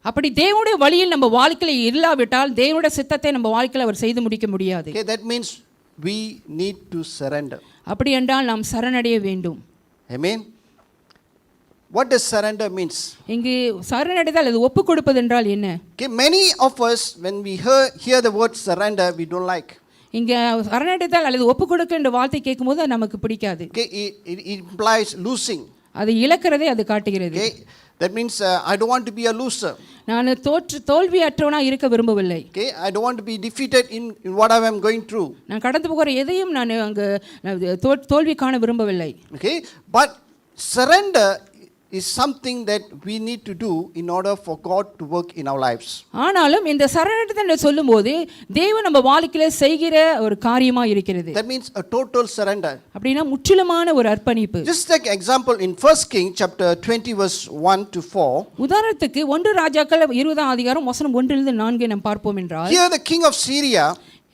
அப்படி தேவனுடைய வழியில் நம்ம வாழ்க்கையில இல்லாவிட்டால் தேவனுடைய சித்தத்தை நம்ம வாழ்க்கையில அவர் செய்து முடிக்க முடியாது. Okay, that means we need to surrender. அப்படி என்றால் நாம் சரணடைய வேண்டும். Amen. What does surrender means? இங்கு சரணடைதல் அது ஒப்பு கொடுப்பது என்றால் என்ன? Okay, many of us when we hear the word surrender, we don't like. இங்க சரணடைதல் அல்லது ஒப்பு கொடுக்க என்ற வார்த்தை கேட்கும்போது அது நமக்கு பிடிக்காது. Okay, it implies losing. அது இழக்கிறதை அது காட்டுகிறது. Okay, that means I don't want to be a loser. நான் தோல்வியற்றவனா இருக்க விரும்பவில்லை. Okay, I don't want to be defeated in whatever I am going through. நான் கடந்து போகிற எதையும் நான் அங்க தோல்வி காண விரும்பவில்லை. Okay, but surrender is something that we need to do in order for God to work in our lives. ஆனாலும் இந்த சரணடைதல் என்று சொல்லும்போது தேவன் நம்ம வாழ்க்கையில செய்கிற ஒரு காரியமா இருக்கிறது. That means a total surrender. அப்படினா முற்றிலுமான ஒரு அர்ப்பணிப்பு. Just take example in 1 King chapter 20 verse 1 to 4. உதாரணத்துக்கு 1 ராஜாக்கள் 20ஆம் அதிகாரம் வசனம் 1 இலிருந்து 4 நாம் பார்ப்போம் என்றால், Here the king of Syria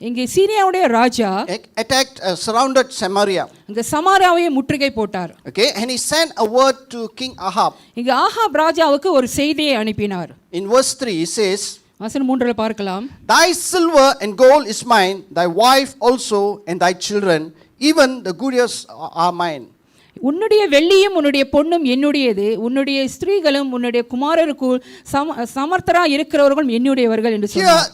இங்கே சீரியாவுடைய ராஜா attacked surrounded Samaria. இங்க சமாரியாவை முற்றுகை போட்டார். Okay, and he sent a word to King Ahab. இங்க ஆகாப் ராஜாவுக்கு ஒரு செய்தியை அனுப்பினார். In verse 3 he says, வசனம் 3ல பார்க்கலாம், thy silver and gold is mine, thy wife also and thy children, even the goods are mine. உன்னுடைய வெள்ளியும் உன்னுடைய பொன்னும் என்னுடையது, உன்னுடைய ஸ்திரீகளும் உன்னுடைய குமாரருக்குள் சமர்த்தரா இருக்கிறவர்களும் என்னுடையவர்கள் என்று சொன்னார்.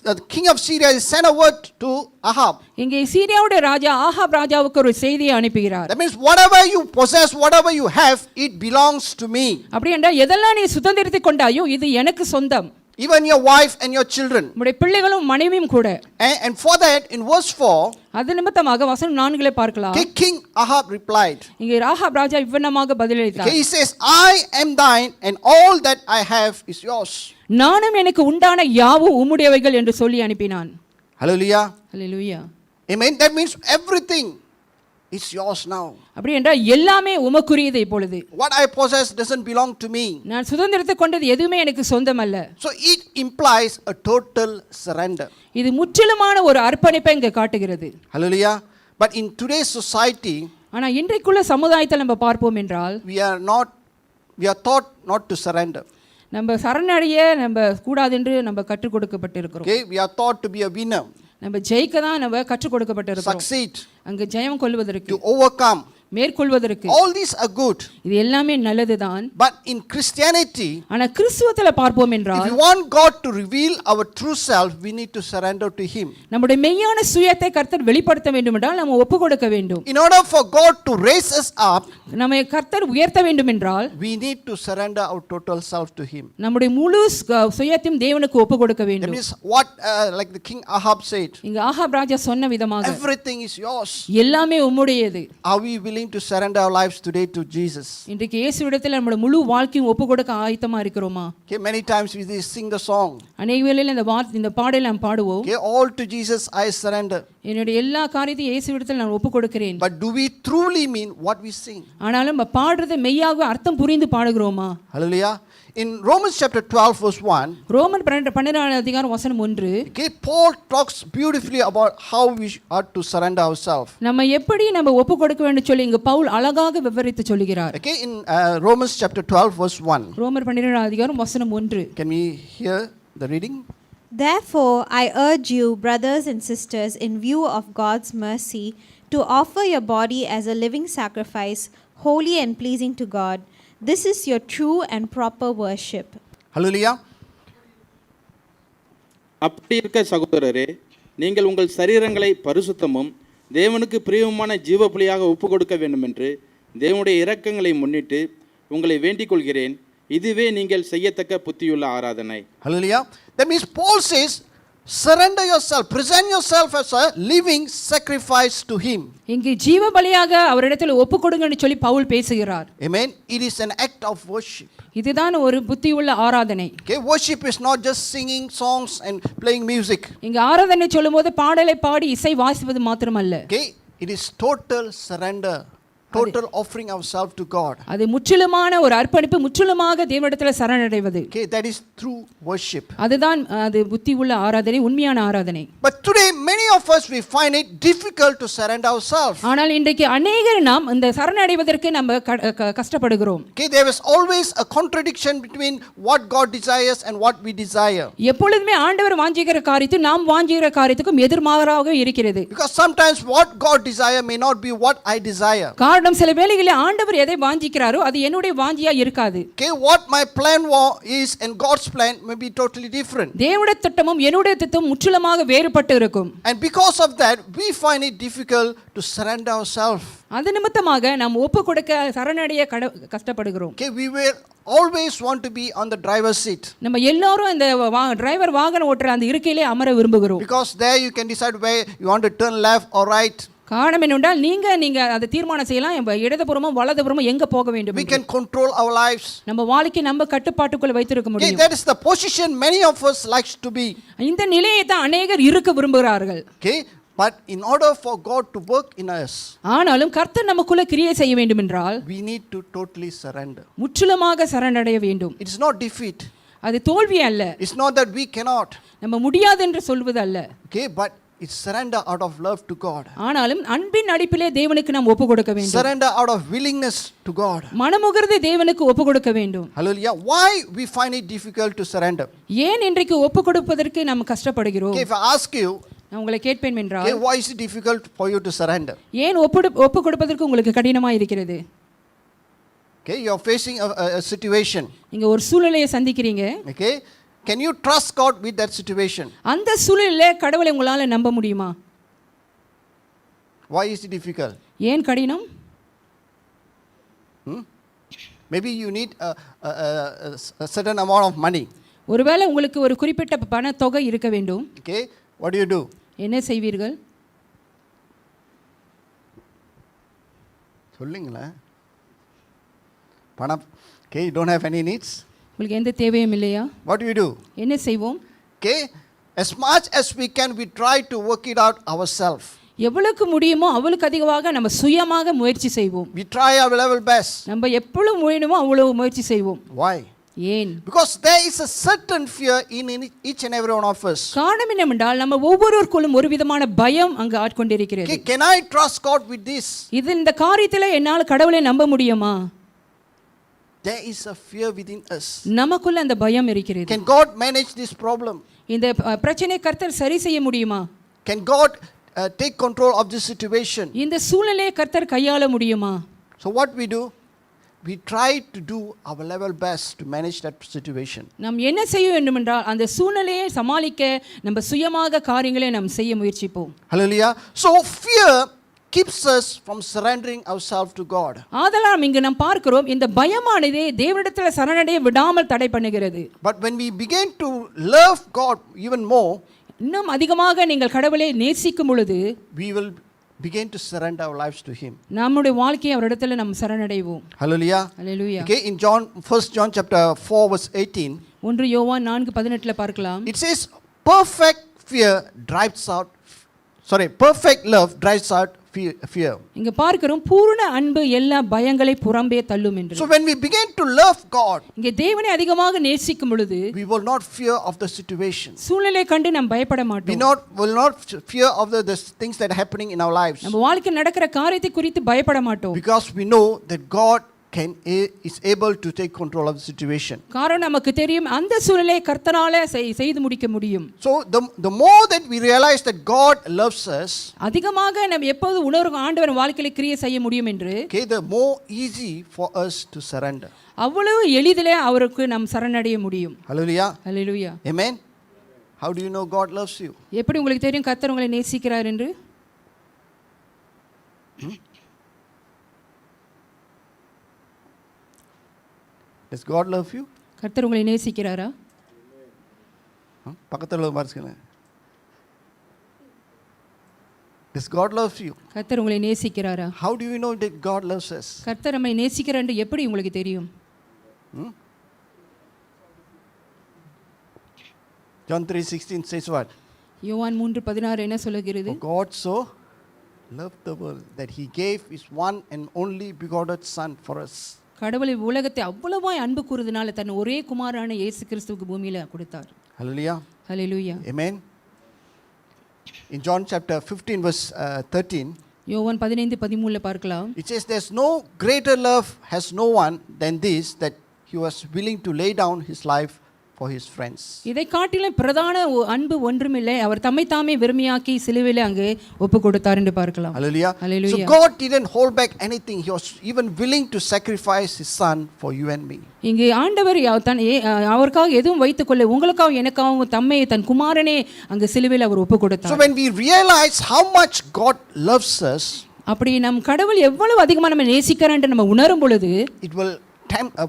The king of Syria sent a word to Ahab. இங்கே சீரியாவுடைய ராஜா ஆகாப் ராஜாவுக்கு ஒரு செய்தியை அனுப்புகிறார். That means whatever you possess, whatever you have, it belongs to me. அப்படி என்றால் எதெல்லாம் நீ சுதந்திரத்துக் கொண்டாயோ இது எனக்கு சொந்தம். Even your wife and your children. உம்முடைய பிள்ளைகளும் மனைவியும் கூட. And for that in verse 4, அது நிமித்தமாக வசனம் 4ல பார்க்கலாம், King Ahab replied. இங்கே ஆகாப் ராஜா இவ்வண்ணமாக பதிலளித்தார். He says, I am thine and all that I have is yours. நானும் எனக்கு உண்டான யாவும் உம்முடையவைகள் என்று சொல்லி அனுப்பினான். Okay, that means Okay, he says, I am thine and all that I have is yours. Hallelujah. Hallelujah. Amen. That means everything is yours now. அப்படி என்றால் எல்லாமே உமக்குரியது இப்பொழுது. What I possess doesn't belong to me. நான் சுதந்திரத்தை கொண்டது எதுவுமே எனக்கு சொந்தமல்ல. So it implies a total surrender. இது முற்றிலுமான ஒரு அர்ப்பணிப்பை இங்கே காட்டுகிறது. Hallelujah. But in today's society, ஆனா இன்றைக்குள்ள சமுதாயத்தில் நம்ம பார்ப்போம் என்றால் we are taught not to surrender. நம்ம சரணடைய நம்ம கூடாது என்று நம்ம கற்றுக் கொடுக்கப்பட்டிருக்கிறோம். Okay, we are taught to be a winner, நம்ம ஜெயிக்க தான் நம்ம கற்றுக் கொடுக்கப்பட்டிருக்கிறோம். succeed, அங்க ஜெயம் கொள்வதற்கு, to overcome. மேற்கொள்வதற்கு. All these are good. இது எல்லாமே நல்லதுதான். But in Christianity, ஆனா கிறிஸ்துவத்துல பார்ப்போம் if என்றால் we want God to reveal our true self, we need to surrender to Him. நம்முடைய மெய்யான சுயத்தை கர்த்தர் வெளிப்படுத்த வேண்டும் என்றால் நம்ம ஒப்பு கொடுக்க வேண்டும். In order for God to raise us up, நம்மை கர்த்தர் உயர்த்த வேண்டும் என்றால் we need to surrender our total self to Him. நம்முடைய முழு சுயத்தையும் தேவனுக்கு ஒப்பு கொடுக்க That வேண்டும். means what, like the king Ahab said, இங்க ஆகாப் ராஜா சொன்ன விதமாக everything is yours. எல்லாமே உம்முடையது. Are we willing to surrender our lives today to Jesus? இன்றைக்கு இயேசுவிடத்தில் நம்முடைய முழு வாழ்க்கையும் ஒப்பு கொடுக்க ஆயத்தமா இருக்கிறோமா? Okay, many times we sing the song. அநேக வேளையில் இந்த பாடலை நாம் பாடுவோம். Okay, all to Jesus I surrender. என்னுடைய எல்லா காரியத்தையும் இயேசுவிடத்தில் நான் ஒப்பு கொடுக்கிறேன். But do we truly mean what we sing? ஆனாலும் நம்ம பாடுறதை மெய்யாக அர்த்தம் புரிந்து பாடுகிறோமா? Hallelujah. In Romans chapter 12 verse 1, ரோமர் 12 அதிகாரம் வசனம் 1, okay, Paul talks beautifully about how we ought to surrender ourselves. நம்ம எப்படி நம்ம ஒப்பு கொடுக்க வேண்டும் சொல்லி இங்க பவுல் அழகாக விவரித்து சொல்கிறார். Okay, in Romans chapter 12 verse 1. ரோமர் 12 அதிகாரம் வசனம் 1. Can we hear the reading? Therefore, I urge you, brothers and sisters, in view of God's mercy, to offer your body as a living sacrifice, holy and pleasing to God. This is your true and proper worship. Hallelujah. அப்படி இருக்க சகோதரரே, நீங்கள் உங்கள் சரீரங்களை பரிசுத்தமும் தேவனுக்கு பிரியமான ஜீவ பலியாக ஒப்பு கொடுக்க வேண்டும் என்று தேவனுடைய இரக்கங்களை முன்னிட்டு உங்களை வேண்டிக் கொள்கிறேன். இதுவே நீங்கள் செய்யத்தக்க புத்தியுள்ள ஆராதனை. Hallelujah. That means Paul says, surrender yourself, present yourself as a living sacrifice to Him. இங்கே ஜீவ பலியாக அவரிடத்தில் ஒப்பு கொடுங்கன்னு சொல்லி பவுல் பேசுகிறார். Amen. It is an act of worship. இதுதான் ஒரு புத்தியுள்ள ஆராதனை. Okay, worship is not just singing songs and playing music. இங்க ஆராதனை சொல்லும்போது பாடலை பாடி இசை வாசிப்பது மாத்திரமல்ல. Okay, it is total surrender. Total offering ourselves to God. அது முற்றிலுமான ஒரு அர்ப்பணிப்பு, முற்றிலுமாக தேவனிடத்தில் சரணடைவது. Okay, that is true worship. அதுதான் அது புத்தி உள்ள ஆராதனை, உண்மையான ஆராதனை. But today many of us we find it difficult to surrender ourselves. ஆனால் இன்றைக்கு அநேகர் நாம் இந்த சரணடைவதற்கு நம்ம கஷ்டப்படுகிறோம். Okay, there is always a contradiction between what God desires and what we desire. எப்பொழுதுமே ஆண்டவர் வாஞ்சிக்கிற காரியத்துக்கும் நாம் வாஞ்சிக்கிற காரியத்துக்கும் எதிர்மாறாக இருக்கிறது. Because sometimes what God desire may not be what I desire. காரணம் சில வேளைகளில் ஆண்டவர் எதை வாஞ்சிக்கிறாரோ அது என்னுடைய வாஞ்சியா இருக்காது. Okay, what my plan is and God's plan may be totally different. தேவனுடைய திட்டமும் என்னுடைய திட்டமும் முற்றிலுமாக வேறுபட்டு இருக்கும். And because of that we find it difficult to surrender ourselves. அது நிமித்தமாக நாம் ஒப்பு கொடுக்க சரணடைய கஷ்டப்படுகிறோம். Okay, we will always want to be on the driver's seat. நம்ம எல்லாரும் இந்த டிரைவர் வாகனம் ஓட்டுற அந்த இருக்கையிலே அமர விரும்புகிறோம். Because there you can decide where you want to turn left or right. காரணம் என்னவென்றால் நீங்க அதை தீர்மானம் செய்யலாம், இடதுபுறமோ வலதுபுறமோ எங்க போக வேண்டும். We can control our lives. நம்ம வாழ்க்கை நம்ம கட்டுப்பாட்டுக்குள்ள வைத்திருக்க முடியும். That is the position many of us likes to be. இந்த நிலையை தான் அநேகர் இருக்க விரும்புகிறார்கள். Okay, but in order for God to work in us, ஆனாலும் கர்த்தர் நமக்குள்ள கிரியை செய்ய வேண்டும் என்றால் we need to totally surrender. முற்றிலுமாக சரணடைய வேண்டும். It is not defeat. அது தோல்வி அல்ல. It's not that we cannot. நம்ம முடியாது என்று சொல்வது அல்ல. Okay, but it's surrender out of love to God. ஆனாலும் அன்பின் அடிப்பிலே தேவனுக்கு நாம் ஒப்பு கொடுக்க வேண்டும். Surrender out of willingness to God. மனமுகர்ந்து தேவனுக்கு ஒப்பு கொடுக்க வேண்டும். Hallelujah. Why we find it difficult to surrender? ஏன் இன்றைக்கு ஒப்பு கொடுப்பதற்கு நாம் கஷ்டப்படுகிறோம்? Okay, if I ask you, நான் உங்களை கேட்பேன் என்றால், okay, why is it difficult for you to surrender? ஏன் ஒப்பு கொடுப்பதற்கு உங்களுக்கு கடினமா இருக்கிறது? Okay, you are facing a situation. நீங்க ஒரு சூழ்நிலையை சந்திக்கிறீங்க. Okay, can you trust God with that situation? அந்த சூழ்நிலையிலே கடவுளை உங்களால நம்ப முடியுமா? Why is it difficult? ஏன் கடினம்? Maybe you need a certain amount of money. ஒருவேளை உங்களுக்கு ஒரு குறிப்பிட்ட பண தொகை இருக்க வேண்டும். Okay, what do you do? என்ன செய்வீர்கள்? சொல்லுங்களேன். பணம். Okay, you don't have any needs. உங்களுக்கு எந்த தேவையும் இல்லையா? What do you do? என்ன செய்வோம்? Okay, As much as we can, we try to work it out ourselves. எவ்வளவுக்கு முடியுமோ அவ்வளவுக்கு அதிகமாக நம்ம சுயமாக முயற்சி செய்வோம். We try our level best. நம்ம எவ்வளவு முடியுமோ அவ்வளவு முயற்சி செய்வோம். Why? ஏன்? Because there is a certain fear in each and every one of us. காரணம் என்னவென்றால் நம்ம ஒவ்வொருவருக்குள்ளும் ஒரு விதமான பயம் அங்கு ஆட்கொண்டிருக்கிறது. Okay, can I trust God with this? இந்த காரியத்திலே என்னால் கடவுளை நம்ப முடியுமா? There is a fear within us. நமக்குள்ள அந்த பயம் இருக்கிறது. Can God manage this problem? இந்த பிரச்சனை கர்த்தர் சரி செய்ய முடியுமா? Can God take control of this situation? இந்த சூழ்நிலையை கர்த்தர் கையாள முடியுமா? So what we do? We try to do our level best to manage that situation. நாம் என்ன செய்ய வேண்டும் என்றால் அந்த சூழ்நிலையை சமாளிக்க நம்ம சுயமாக காரியங்களை நாம் செய்ய முயற்சிப்போம். Hallelujah. So fear keeps us from surrendering ourselves to God. ஆதலால் இங்கு நாம் பார்க்கிறோம் இந்த பயமானது தேவனிடத்தில் சரணடைய விடாமல் தடை பண்ணுகிறது. But when we begin to love God even more, இன்னும் அதிகமாக நீங்கள் கடவுளை நேசிக்கும் பொழுது we will begin to surrender our lives to Him. நம்முடைய வாழ்க்கையை அவரிடத்தில் நாம் சரணடைவோம். Hallelujah. Hallelujah. Okay, in 1 John chapter 4 verse 18, 1 யோவான் 4:18 பார்க்கலாம். it says perfect love drives out fear. இங்க பார்க்கிறோம் பூரண அன்பு எல்லா பயங்களை புறம்பே தள்ளும் என்று. So when we begin to love God, இங்க தேவனை அதிகமாக நேசிக்கும் பொழுது we will not fear of the situation. சூழ்நிலையை கண்டு நாம் பயப்பட We மாட்டோம். will not fear of the things that are happening in our lives, நம்ம வாழ்க்கையில் நடக்கிற காரியத்தை குறித்து பயப்பட மாட்டோம். because we know that God is able to take control of the situation. காரணம் நமக்கு தெரியும் அந்த சூழ்நிலையை கர்த்தரால செய்து முடிக்க முடியும். So the more that we realize that God loves us, அதிகமாக நம்ம எப்போது உணர்வு ஆண்டவர் வாழ்க்கையில கிரியை செய்ய முடியும் என்று, okay, the more easy for us to surrender. அவ்வளவு எளிதிலே அவருக்கு நாம் சரணடைய முடியும். Hallelujah. Hallelujah. Amen. How do you know God loves you? எப்படி உங்களுக்கு தெரியும் கர்த்தர் உங்களை நேசிக்கிறார் என்று? Does God love you? கர்த்தர் உங்களை நேசிக்கிறாரா? பக்கத்துல மார்ஸ்கல. Does God love you? கர்த்தர் உங்களை நேசிக்கிறாரா? How do you know that God loves us? கர்த்தர் நம்மை நேசிக்கிறார் என்று எப்படி உங்களுக்கு தெரியும்? John 3:16 says what? யோவான் 3:16 என்ன சொல்கிறது? For God so loved the world that he gave his one and only begotten son for us. கடவுள் உலகத்தை அவ்வளவாய் அன்பு கூர்ந்தனால தன் ஒரே குமாரனான இயேசு கிறிஸ்துவுக்கு பூமியில கொடுத்தார். Hallelujah. Hallelujah. Amen. In John chapter 15 verse 13, யோவான் 15:13 பார்க்கலாம். it says there's no greater love has no one than this, that he was willing to lay down his life for his friends. இதை காட்டிலும் பிரதான அன்பு ஒன்றுமில்லை, அவர் தம்மை தாமே வெறுமையாக்கி சிலுவையிலே அங்கே ஒப்பு கொடுத்தார் என்று பார்க்கலாம். Hallelujah. Hallelujah. So God didn't hold back anything. He was even willing to sacrifice his son for you and me. இங்கே ஆண்டவர் அவருக்காக எதுவும் வைத்துக்கொள்ள உங்களுக்காக எனக்காக தம்மை தன் குமாரனே அங்கே சிலுவையில் அவர் ஒப்பு So கொடுத்தார். when we realize how much God loves us, அப்படி நம் கடவுள் எவ்வளவு அதிகமாக நம்ம நேசிக்கிறார் என்று நம்ம உணரும் பொழுது it will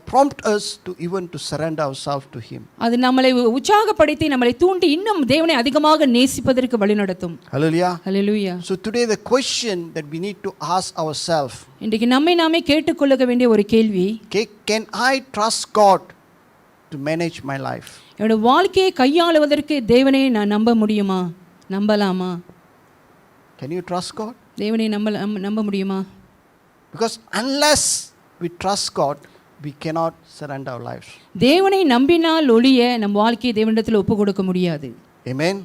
prompt us to even to surrender ourselves to him. அது நம்மளை உற்சாகப்படுத்தி நம்மளை தூண்டி இன்னும் தேவனை அதிகமாக நேசிப்பதற்கு வழிநடத்தும். Hallelujah. Hallelujah. So today the question that we need to ask ourselves, இன்றைக்கு நம்மை நாமே கேட்டுக்கொள்ள வேண்டிய ஒரு கேள்வி, okay, can I trust God to manage my life? என்னோட வாழ்க்கையை கையாளுவதற்கு தேவனை நான் நம்ப முடியுமா? நம்பலாமா? Can you trust God? தேவனை நம்ப முடியுமா? Because unless we trust God, we cannot surrender our lives. தேவனை நம்பினால் ஒழிய நம் வாழ்க்கையை தேவனிடத்தில் ஒப்பு கொடுக்க முடியாது. Amen.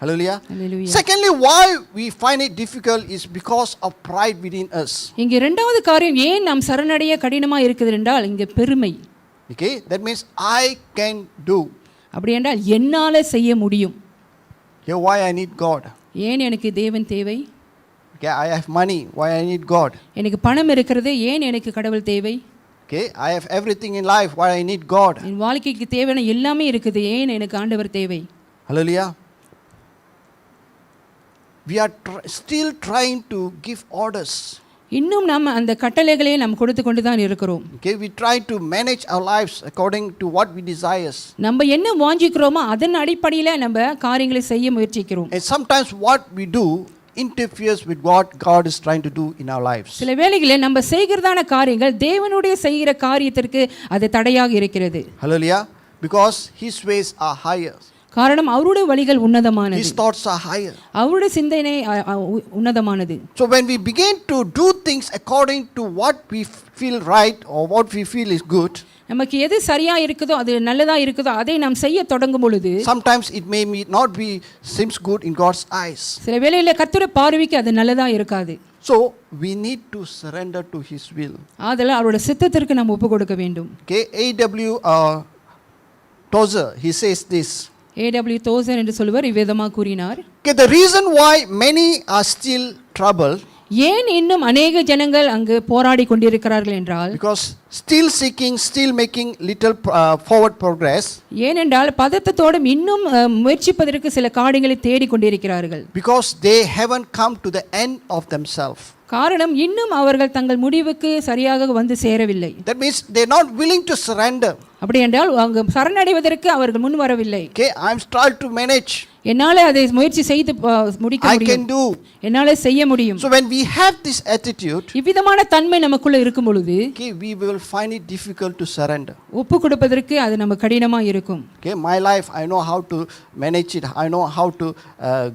Hallelujah. Hallelujah. Secondly, why we find it difficult is because of pride within us. இங்கே இரண்டாவது காரியம் ஏன் நாம் சரணடைய கடினமா இருக்குது என்றால் இங்கே பெருமை. Okay, that means I can do. அப்படி என்றால் என்னால செய்ய முடியும். Here, why I need God? ஏன் எனக்கு தேவன் தேவை? Okay, I have money. Why I need God? எனக்கு பணம் இருக்கிறது, ஏன் எனக்கு கடவுள் தேவை? Okay, I have everything in life. Why I need God? என் வாழ்க்கைக்கு தேவையான எல்லாமே இருக்குது, ஏன் எனக்கு ஆண்டவர் தேவை? Hallelujah. We are still trying to give orders. இன்னும் நம்ம அந்த கட்டளைகளை நாம் கொடுத்து கொண்டு தான் இருக்கிறோம். Okay, we try to manage our lives according to what we desire. நம்ம என்ன வாஞ்சிக்கிறோமோ அதன் அடிப்படையில் நம்ம காரியங்களை செய்ய முயற்சிக்கிறோம். And sometimes what we do interferes with what God is trying to do in our lives. சில வேளைகளில் நம்ம செய்கிறதான காரியங்கள் தேவனுடைய செய்கிற காரியத்திற்கு அது தடையாக இருக்கிறது. Hallelujah. Because his ways are higher. காரணம் அவருடைய வழிகள் உன்னதமானது, His thoughts are higher. அவருடைய சிந்தனை உன்னதமானது. So when we begin to do things according to what we feel right or what we feel is good, நமக்கு எது சரியா இருக்குதோ அது நல்லதா இருக்குதோ அதை நாம் செய்ய தொடங்கும் பொழுது sometimes it may not be seems good in God's eyes. சில வேளையில கர்த்தருடைய பார்வைக்கு அது நல்லதா இருக்காது. So we need to surrender to His will. ஆதலால் அவருடைய சித்தத்திற்கு நாம் ஒப்பு கொடுக்க வேண்டும். Okay, A.W. Tozer, he says this. A.W. Tozer என்று சொல்வர் இவ்விதமாக கூறினார். Okay, the reason why many are still troubled, ஏன் இன்னும் அநேக ஜனங்கள் அங்கு போராடி கொண்டிருக்கிறார்கள் என்றால், because still seeking, still making little forward progress, ஏனென்றால் பதட்டத்தோடும் இன்னும் முயற்சிப்பதற்கு சில காரியங்களை தேடிக் கொண்டிருக்கிறார்கள். because they haven't come to the end of themselves. காரணம் இன்னும் அவர்கள் தங்கள் முடிவுக்கு சரியாக வந்து சேரவில்லை. That means they're not willing to surrender. அப்படி என்றால் அங்கு சரணடைவதற்கு அவர்கள் முன் வரவில்லை. Okay, I'm trying to manage. என்னால அதை முயற்சி செய்து முடிக்க I முடியும், can do. என்னால செய்ய முடியும். So when we have this attitude, இவ்விதமான தன்மை நமக்குள்ள இருக்கும் பொழுது okay, we will find it difficult to surrender. ஒப்பு கொடுப்பதற்கு அது நம்ம கடினமா இருக்கும். Okay, my life, I know how to manage it. I know how to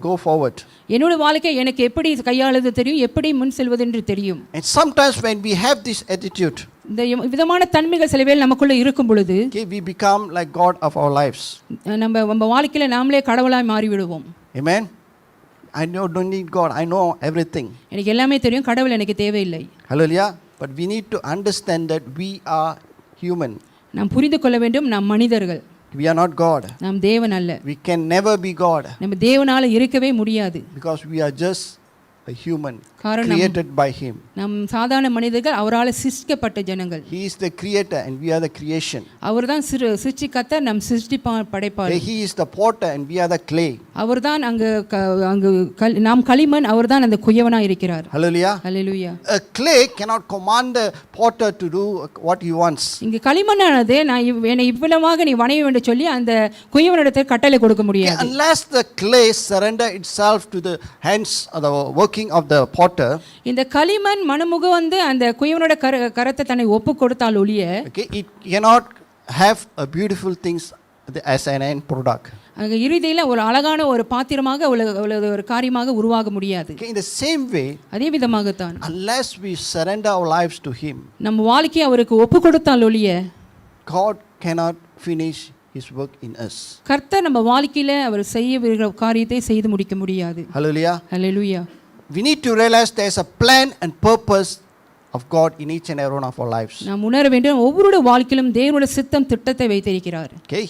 go forward. என்னோட வாழ்க்கை எனக்கு எப்படி கையாளுவது தெரியும், எப்படி முன் செல்வது என்று தெரியும். And sometimes when we have this attitude, இந்த விதமான தன்மைகள் சில வேளை நமக்குள்ள இருக்கும் பொழுது okay, we become like God of our lives. நம்ம வாழ்க்கையில நாமளே கடவுளாய் மாறி விடுவோம். Amen. I don't need God. I know everything. எனக்கு எல்லாமே தெரியும், கடவுள் எனக்கு தேவையில்லை. Hallelujah. But we need to understand that we are human. நாம் புரிந்து கொள்ள வேண்டும், நாம் மனிதர்கள், We are not God. நாம் தேவன் அல்ல. We can never be God நம்ம தேவனால இருக்கவே முடியாது. because we are just a human காரணம் created by Him. நம் சாதாரண மனிதர்கள், அவரால் சிருஷ்டிக்கப்பட்ட ஜனங்கள். He is the creator and we are the creation. அவர்தான் சிருஷ்டிக்கர்த்தர், நம் படைப்பாளர். He is the potter and we are the clay. அவர்தான் அங்கு நாம் களிமண், அவர்தான் அந்த குயவனா இருக்கிறார். Hallelujah. Hallelujah. A clay cannot command the potter to do what he wants. இங்கு களிமண்ணானது என்னை இவ்வளவாக நீ வணைய வேண்டும் சொல்லி அந்த குயவனிடத்தில் கட்டளை கொடுக்க முடியாது. Unless the clay surrender itself to the hands of the working of the potter, இந்த களிமண் மனமுக வந்து அந்த குயவனோட கரத்தை தன்னை ஒப்பு கொடுத்தால் ஒழிய, okay, it cannot have a beautiful things as an end product. அங்க இறுதியில ஒரு அழகான ஒரு பாத்திரமாக ஒரு காரியமாக உருவாக முடியாது. Okay, in the same way, அதே விதமாகத்தான் unless we surrender our lives to Him, நம்ம வாழ்க்கையை அவருக்கு ஒப்பு கொடுத்தால் ஒழிய God cannot finish His work in us. கர்த்தர் நம்ம வாழ்க்கையில அவர் செய்ய காரியத்தை செய்து முடிக்க முடியாது. Hallelujah. Hallelujah. We need to realize there is a plan and purpose of God in each and every one of our lives. நாம் உணர வேண்டும், ஒவ்வொரு வாழ்க்கையிலும் தேவனுடைய சித்தம் திட்டத்தை வைத்திருக்கிறார். Okay,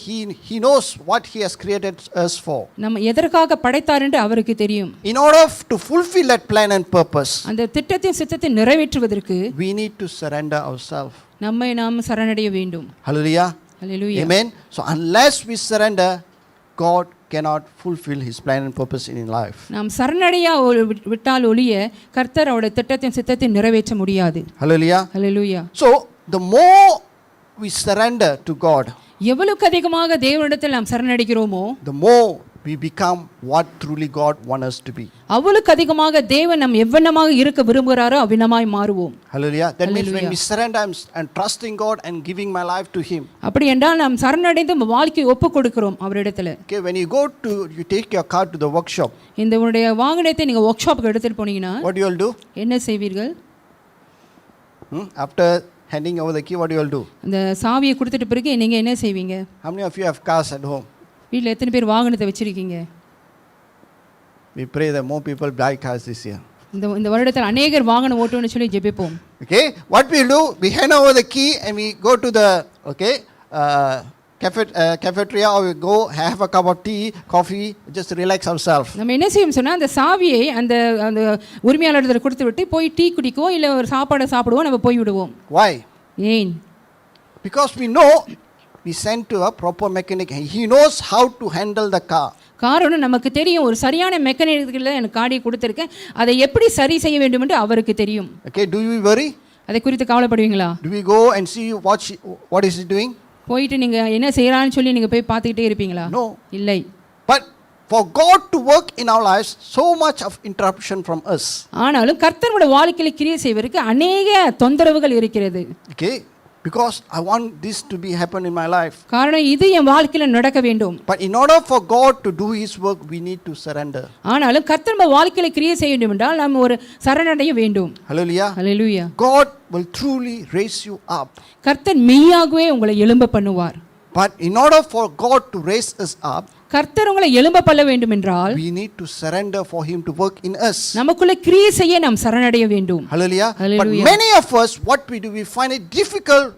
He knows what He has created us for. நம்ம எதற்காக படைத்தார் என்று அவருக்கு தெரியும். In order to fulfill that plan and purpose, அந்த திட்டத்தின் சித்தத்தை நிறைவேற்றுவதற்கு we need to surrender ourselves. நம்மை நாம் சரணடைய வேண்டும். Hallelujah. Hallelujah. Amen. So unless we surrender, God cannot fulfill His plan and purpose in life. நாம் சரணடைய விட்டால் ஒழிய கர்த்தர் அவருடைய திட்டத்தின் சித்தத்தை நிறைவேற்ற முடியாது. Hallelujah. Hallelujah. So the more we surrender to God, எவ்வளவுக்கு அதிகமாக தேவனிடத்தில் நாம் சரணடைகிறோமோ the more we become what truly God wants us to be. அவ்வளவுக்கு அதிகமாக தேவன் நம் எவ்வண்ணமாக இருக்க விரும்புகிறாரோ அவ்விதமாய் மாறுவோம். Hallelujah. That means when Hallelujah. we surrender and trusting God and giving my life to Him. அப்படி என்றால் நாம் சரணடைந்து நம்ம வாழ்க்கையை ஒப்பு கொடுக்கிறோம் அவரிடத்துல. Okay, when you take your car to the workshop, இந்த உங்களுடைய வாகனத்தை நீங்க ஒர்க் ஷாப்புக்கு எடுத்துட்டு போனீங்கன்னா what do you all do? என்ன செய்வீர்கள்? After handing over the key, what do you all do? அந்த சாவியை கொடுத்துட்ட பிறகு நீங்க என்ன செய்வீங்க? How many of you have cars at home? வீட்டில் எத்தனை பேர் வாகனத்தை வச்சிருக்கீங்க? We pray that more people buy cars this year. இந்த வருடத்தில் அநேகர் வாகனம் ஓட்டுன்னு சொல்லி ஜெபிப்போம். Okay, what we do, we hand over the key and we go to the cafeteria, or we go have a cup of tea, coffee, just relax ourselves. நம்ம என்ன செய்யும் சொன்னா அந்த சாவியை அந்த உரிமையாளரிடத்தில் கொடுத்து விட்டு போய் டீ குடிக்குவோம், இல்லை ஒரு சாப்பாடை சாப்பிடுவோம், நம்ம போய் விடுவோம். Why? ஏன்? Because we know we sent to a proper mechanic and he knows how to handle the car. காரணம் நமக்கு தெரியும், ஒரு சரியான மெக்கானிக்கில் எனக்கு காடியை கொடுத்துருக்கேன், அதை எப்படி சரி செய்ய வேண்டும் என்று அவருக்கு தெரியும். Okay, do you worry? அதை குறித்து கவலைப்படுவீங்களா? Do we go and see what is he doing? போயிட்டு நீங்க என்ன செய்யறான்னு சொல்லி நீங்க போய் பார்த்துக்கிட்டே இருப்பீங்களா? No. இல்லை. But for God to work in our lives, so much of interruption from us. ஆனாலும் கர்த்தருடைய வாழ்க்கையில கிரியை செய்வதற்கு அநேக தொந்தரவுகள் இருக்கிறது. Okay, because I want this to be happen in my life. காரணம் இது என் வாழ்க்கையில நடக்க வேண்டும். But in order for God to do His work, we need to surrender. ஆனாலும் கர்த்தர் நம்ம வாழ்க்கையில கிரியை செய்ய வேண்டும் என்றால் நாம் ஒரு சரணடைய வேண்டும். Hallelujah. Hallelujah. God will truly raise you up. கர்த்தர் மெய்யாகவே உங்களை எழும்ப பண்ணுவார். But in order for God to raise us up, கர்த்தர் உங்களை எழும்ப பண்ண வேண்டும் என்றால் we need to surrender for Him to work in us. நமக்குள்ள கிரியை செய்ய நாம் சரணடைய வேண்டும். Hallelujah. Hallelujah. But many of us, what we do, we find it difficult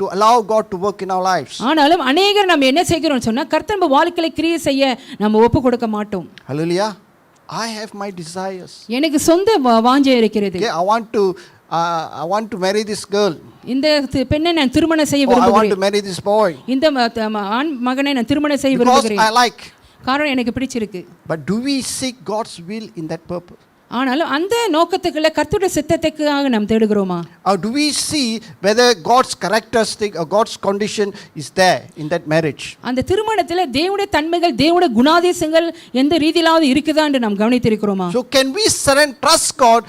to allow God to work in our lives. ஆனாலும் அநேகர் நம்ம என்ன செய்கிறோம் சொன்னா கர்த்தர் நம்ம வாழ்க்கையில கிரியை செய்ய நம்ம ஒப்பு கொடுக்க மாட்டோம். Hallelujah. I have my desires. எனக்கு சொந்த வாஞ்சை இருக்கிறது. Okay, I want to marry this girl. இந்த பெண்ணை நான் திருமணம் செய்ய Or I want to விரும்புகிறேன். marry this boy. இந்த ஆண் மகனை நான் திருமணம் செய்ய Because I விரும்புகிறேன். like. காரணம் எனக்கு பிடிச்சிருக்கு. But do we seek God's will in that purpose? ஆனாலும் அந்த நோக்கத்துக்குள்ள கர்த்தருடைய சித்தத்துக்காக நாம் தேடுகிறோமா? Or do we see whether God's characteristic or God's condition is there in that marriage? அந்த திருமணத்துல தேவனுடைய தன்மைகள் தேவனுடைய குணாதிசயங்கள் எந்த ரீதியிலாவது இருக்குதா என்று நாம் கவனித்திருக்கிறோமா? So can we trust God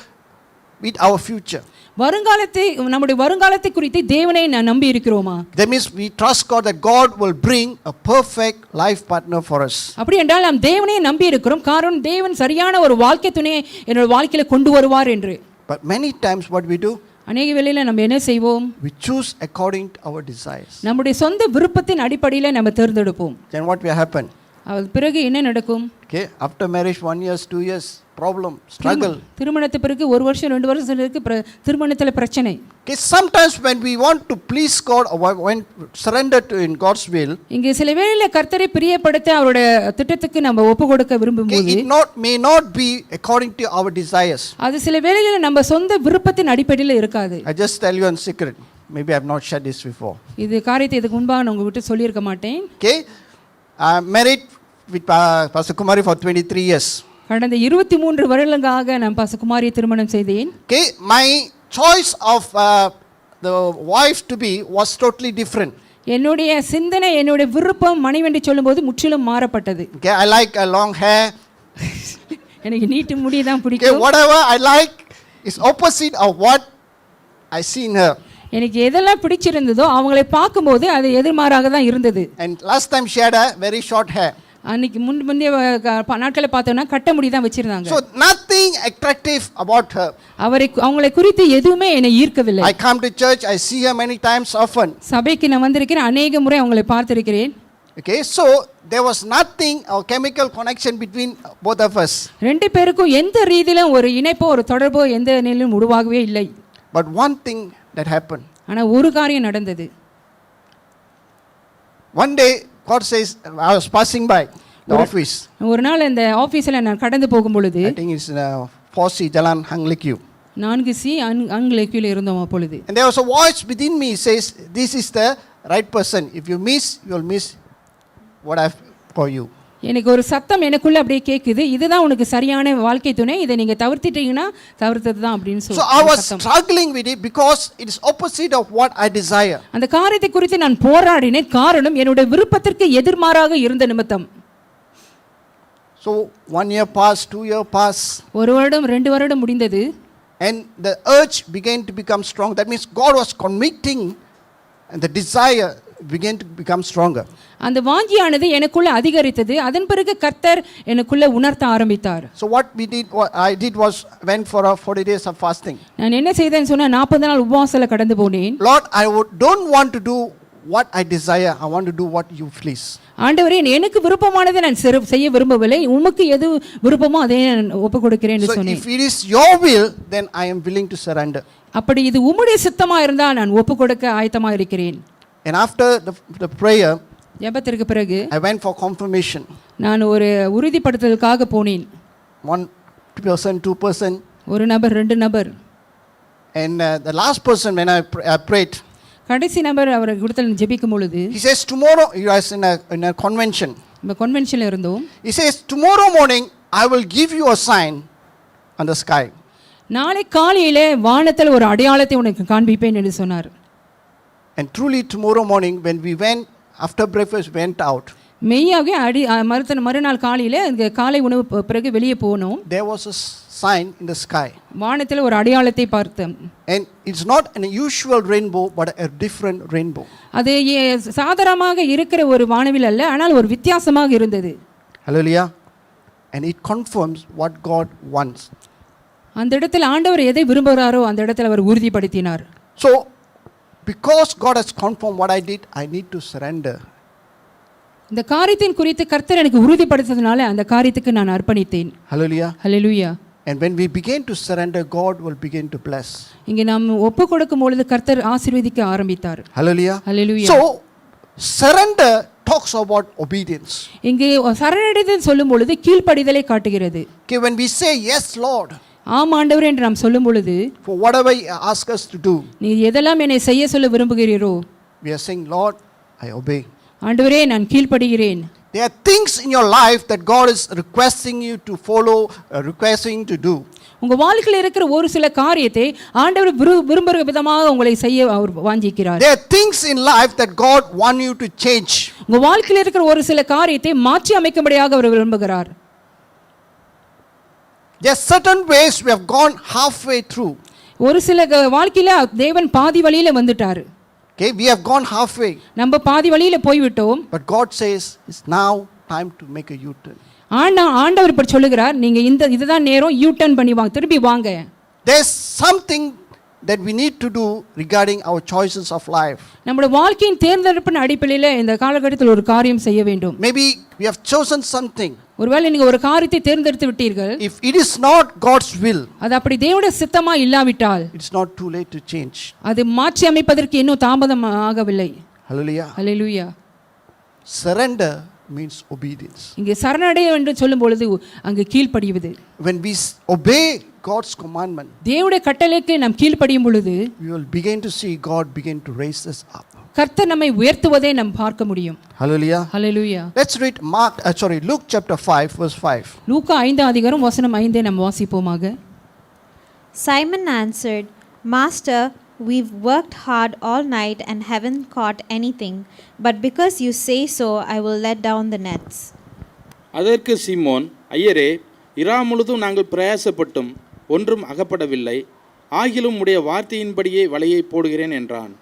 with our future? நம்முடைய வருங்காலத்தை குறித்து தேவனை நான் நம்பி இருக்கிறோமா? That means we trust God that God will bring a perfect life partner for us. அப்படி என்றால் நாம் தேவனை நம்பி இருக்கிறோம். காரணம் தேவன் சரியான ஒரு வாழ்க்கை துணையை என்னோட வாழ்க்கையில கொண்டு வருவார் என்று. But many times what we do, அநேக வேளையில நம்ம என்ன செய்வோம்? we choose according to our desires. நம்முடைய சொந்த விருப்பத்தின் அடிப்படையில நம்ம தேர்ந்தெடுப்போம். Then what will happen? அது பிறகு என்ன நடக்கும்? Okay, after marriage 1 year, 2 years, problem, struggle. திருமணத்துக்கு பிறகு 1 வருஷம் 2 வருஷத்துக்கு திருமணத்துல பிரச்சனை. Okay, sometimes when we want to please God or when surrender to in God's will, இங்கே சில வேளையில கர்த்தரை பிரியப்படுத்த அவருடைய திட்டத்துக்கு நம்ம ஒப்பு கொடுக்க விரும்பும்போது it may not be according to our desires. அது சில வேளையில நம்ம சொந்த விருப்பத்தின் அடிப்படையில் இருக்காது. I just tell you a secret. Maybe I have not shared this before. இது காரியத்தை இதுக்கு முன்பாக நான் உங்ககிட்ட சொல்லியிருக்க மாட்டேன். Okay, I am married with Pastor Kumari for 23 years. கடந்த 23 வருடங்களாக நான் பாஸ்டர் குமாரியை திருமணம் செய்தேன். Okay, my choice of the wife to be was totally different. என்னுடைய சிந்தனை என்னுடைய விருப்பம் மனைவி என்று சொல்லும்போது முற்றிலும் மாறப்பட்டது. Okay, I like a long hair. எனக்கு நீட்டு முடி தான் Okay, பிடிக்கும். whatever I like is opposite of what I see in her. எனக்கு எதெல்லாம் பிடிச்சிருந்ததோ அவங்களை பார்க்கும்போது அது எதிர்மாறாக தான் இருந்தது. And last time she had a very short hair. அன்னைக்கு முந்தைய நாட்களை பார்த்தோம்னா கட்ட முடி தான் வச்சிருந்தாங்க. So nothing attractive about her. அவங்களை குறித்து எதுவுமே என்னை ஈர்க்கவில்லை. I come to church, I see her many times often. சபைக்கு நான் வந்திருக்கிறேன், அநேக முறை அவங்களை பார்த்திருக்கிறேன். Okay, so there was nothing or chemical connection between both of us. ரெண்டு பேருக்கும் எந்த ரீதியிலும் ஒரு இணைப்போ ஒரு தொடர்போ எந்த நிலையிலும் உருவாகவே இல்லை. But one thing that happened. ஆனா ஒரு காரியம் நடந்தது. One day God says, I was passing by the office. ஒரு நாள் இந்த ஆபீஸ்ல நான் கடந்து போகும் பொழுது I think it's 4C Jalan Hang Lekyu. 4C அங்லேக்கியூல இருந்தோம் அப்பொழுது. And there was a voice within me says, this is the right person. If you miss, you will miss what I have for you. எனக்கு ஒரு சத்தம் எனக்குள்ள அப்படியே கேக்குது, இதுதான் உனக்கு சரியான வாழ்க்கை துணை, இதை நீங்க தவிர்த்திட்டீங்கன்னா தவிர்த்தது தான் அப்படின்னு So I was struggling with it because it is opposite of what I desire. அந்த காரியத்தை குறித்து நான் போராடினேன், காரணம் என்னுடைய விருப்பத்திற்கு எதிர்மாறாக இருந்த நிமித்தம். So 1 year passed, 2 year passed. ஒரு வருடம் 2 வருடம் முடிந்தது. And the urge began to become strong. That means God was convicting and the desire began to become stronger. அந்த வாஞ்சியானது எனக்குள்ள அதிகரித்தது. அதன் பிறகு கர்த்தர் எனக்குள்ள உணர்த்த ஆரம்பித்தார். So what I did was went for 40 days of fasting. நான் என்ன செய்தேன்னு சொன்னா 40 நாள் உபவாசத்துல கடந்து போனேன். Lord, I don't want to do what I desire. I want to do what you please. ஆண்டவரே, எனக்கு விருப்பமானதை நான் செய்ய விரும்பவில்லை, உமக்கு எது விருப்பமோ அதை நான் ஒப்பு கொடுக்கிறேன் என்று So சொன்னேன். if it is your will, then I am willing to surrender. அப்படி இது உம்முடைய சித்தமா இருந்தால் நான் ஒப்பு கொடுக்க ஆயத்தமா இருக்கிறேன். And after the prayer, ஜெபத்திற்கு பிறகு I went for confirmation. நான் ஒரு உறுதிப்படுத்தலுக்காக போனேன். 1 person, 2 person. ஒரு நபர், 2 நபர். And the last person when I prayed, கடைசி நபர் அவர் குடுத்தல் ஜெபிக்கும் பொழுது he says tomorrow, he was in a convention. நம்ம கன்வென்ஷன்ல இருந்தோம். He says tomorrow morning I will give you a sign on the sky. நாளை காலையிலே வானத்தில் ஒரு அடையாளத்தை உனக்கு காண்பிப்பேன் என்று சொன்னார். And truly tomorrow morning when we went after breakfast went out. மெய்யாகவே மறுநாள் காலையில் இந்த காலை உணவு பிறகு வெளியே போனோம். There was a sign in the sky. வானத்தில் ஒரு அடையாளத்தை பார்த்தோம். And it's not an usual rainbow, but a different rainbow. அது சாதாரணமாக இருக்கிற ஒரு வானவில் அல்ல, ஆனால் ஒரு வித்தியாசமாக இருந்தது. Hallelujah. And it confirms what God wants. அந்த இடத்தில் ஆண்டவர் எதை விரும்புகிறாரோ அந்த இடத்தில் அவர் உறுதிப்படுத்தினார். So, because God has confirmed what I did, I need to surrender. இந்த காரியத்தின் குறித்து கர்த்தர் எனக்கு உறுதிப்படுத்தினால அந்த காரியத்துக்கு நான் அர்ப்பணித்தேன். Hallelujah. Hallelujah. And when we begin to surrender, God will begin to bless. இங்கே நாம் ஒப்பு கொடுக்கும் பொழுது கர்த்தர் ஆசீர்வதிக்க ஆரம்பித்தார். Hallelujah. Hallelujah. So, surrender talks about obedience. இங்கே சரணடைதல் சொல்லும் பொழுது கீழ்ப்படிதலை காட்டுகிறது. Okay, when we say yes, Lord, ஆம் ஆண்டவர் என்று நாம் சொல்லும் பொழுது, for whatever you ask us to do, நீ எதெல்லாம் என்னை செய்ய சொல்ல விரும்புகிறீரோ, we are saying, Lord, I obey. ஆண்டவரே நான் கீழ்ப்படுகிறேன். There are things in your life that God is requesting you to follow, requesting to do. உங்க வாழ்க்கையில் இருக்கிற ஒரு சில காரியத்தை ஆண்டவர் விரும்புகிற விதமாக உங்களை செய்ய அவர் வாஞ்சிக்கிறார். There are things in life that God want you to change. உங்க வாழ்க்கையில் இருக்கிற ஒரு சில காரியத்தை மாற்றி அமைக்கும்படியாக அவர் விரும்புகிறார். There are certain ways we have gone halfway through. ஒரு சில வாழ்க்கையில தேவன் பாதி வழியில வந்துட்டார். Okay, we have gone halfway. நம்ம பாதி வழியில போய்விட்டோம். But God says it's now time to make a U-turn. ஆண்டவர் இப்படி சொல்லுகிறார், நீங்க இதுதான் நேரம், யூ டர்ன் பண்ணி வாங்க, திருப்பி வாங்க. There's something that we need to do regarding our choices of life. நம்முடைய வாழ்க்கையின் தேர்ந்தெடுப்பின் அடிப்படையில் இந்த காலகட்டத்தில் ஒரு காரியம் செய்ய வேண்டும். Maybe we have chosen something. ஒருவேளை நீங்க ஒரு காரியத்தை தேர்ந்தெடுத்து விட்டீர்கள். If it is not God's will, அது அப்படி தேவனுடைய சித்தமா இல்லாவிட்டால் it's not too late to change. அது மாற்றி அமைப்பதற்கு இன்னும் தாமதம் ஆகவில்லை. Hallelujah. ஹல்லேலூயா. Surrender means obedience. இங்கே சரணடைய என்று சொல்லும் பொழுது அங்கு கீழ்ப்படிவது. When we obey God's commandment, தேவனுடைய கட்டளைக்கு நாம் கீழ்ப்படியும் பொழுது we will begin to see God begin to raise us up. கர்த்தர் நம்மை உயர்த்துவதை நாம் பார்க்க முடியும். Hallelujah. Hallelujah. Let's read Luke chapter 5 verse 5. லூக்கா 5 வசனம் 5 நாம் வாசிப்போமாக. Simon answered, Master, we've worked hard all night and haven't caught anything, but because you say so, I will let down the nets. அதற்கு சீமோன், ஐயரே, இரா முழுதும் நாங்கள் பிரயாசப்பட்டும் ஒன்றும் அகப்படவில்லை, ஆகிலும் உடைய வார்த்தையின்படியே வலையை போடுகிறேன் என்றான்.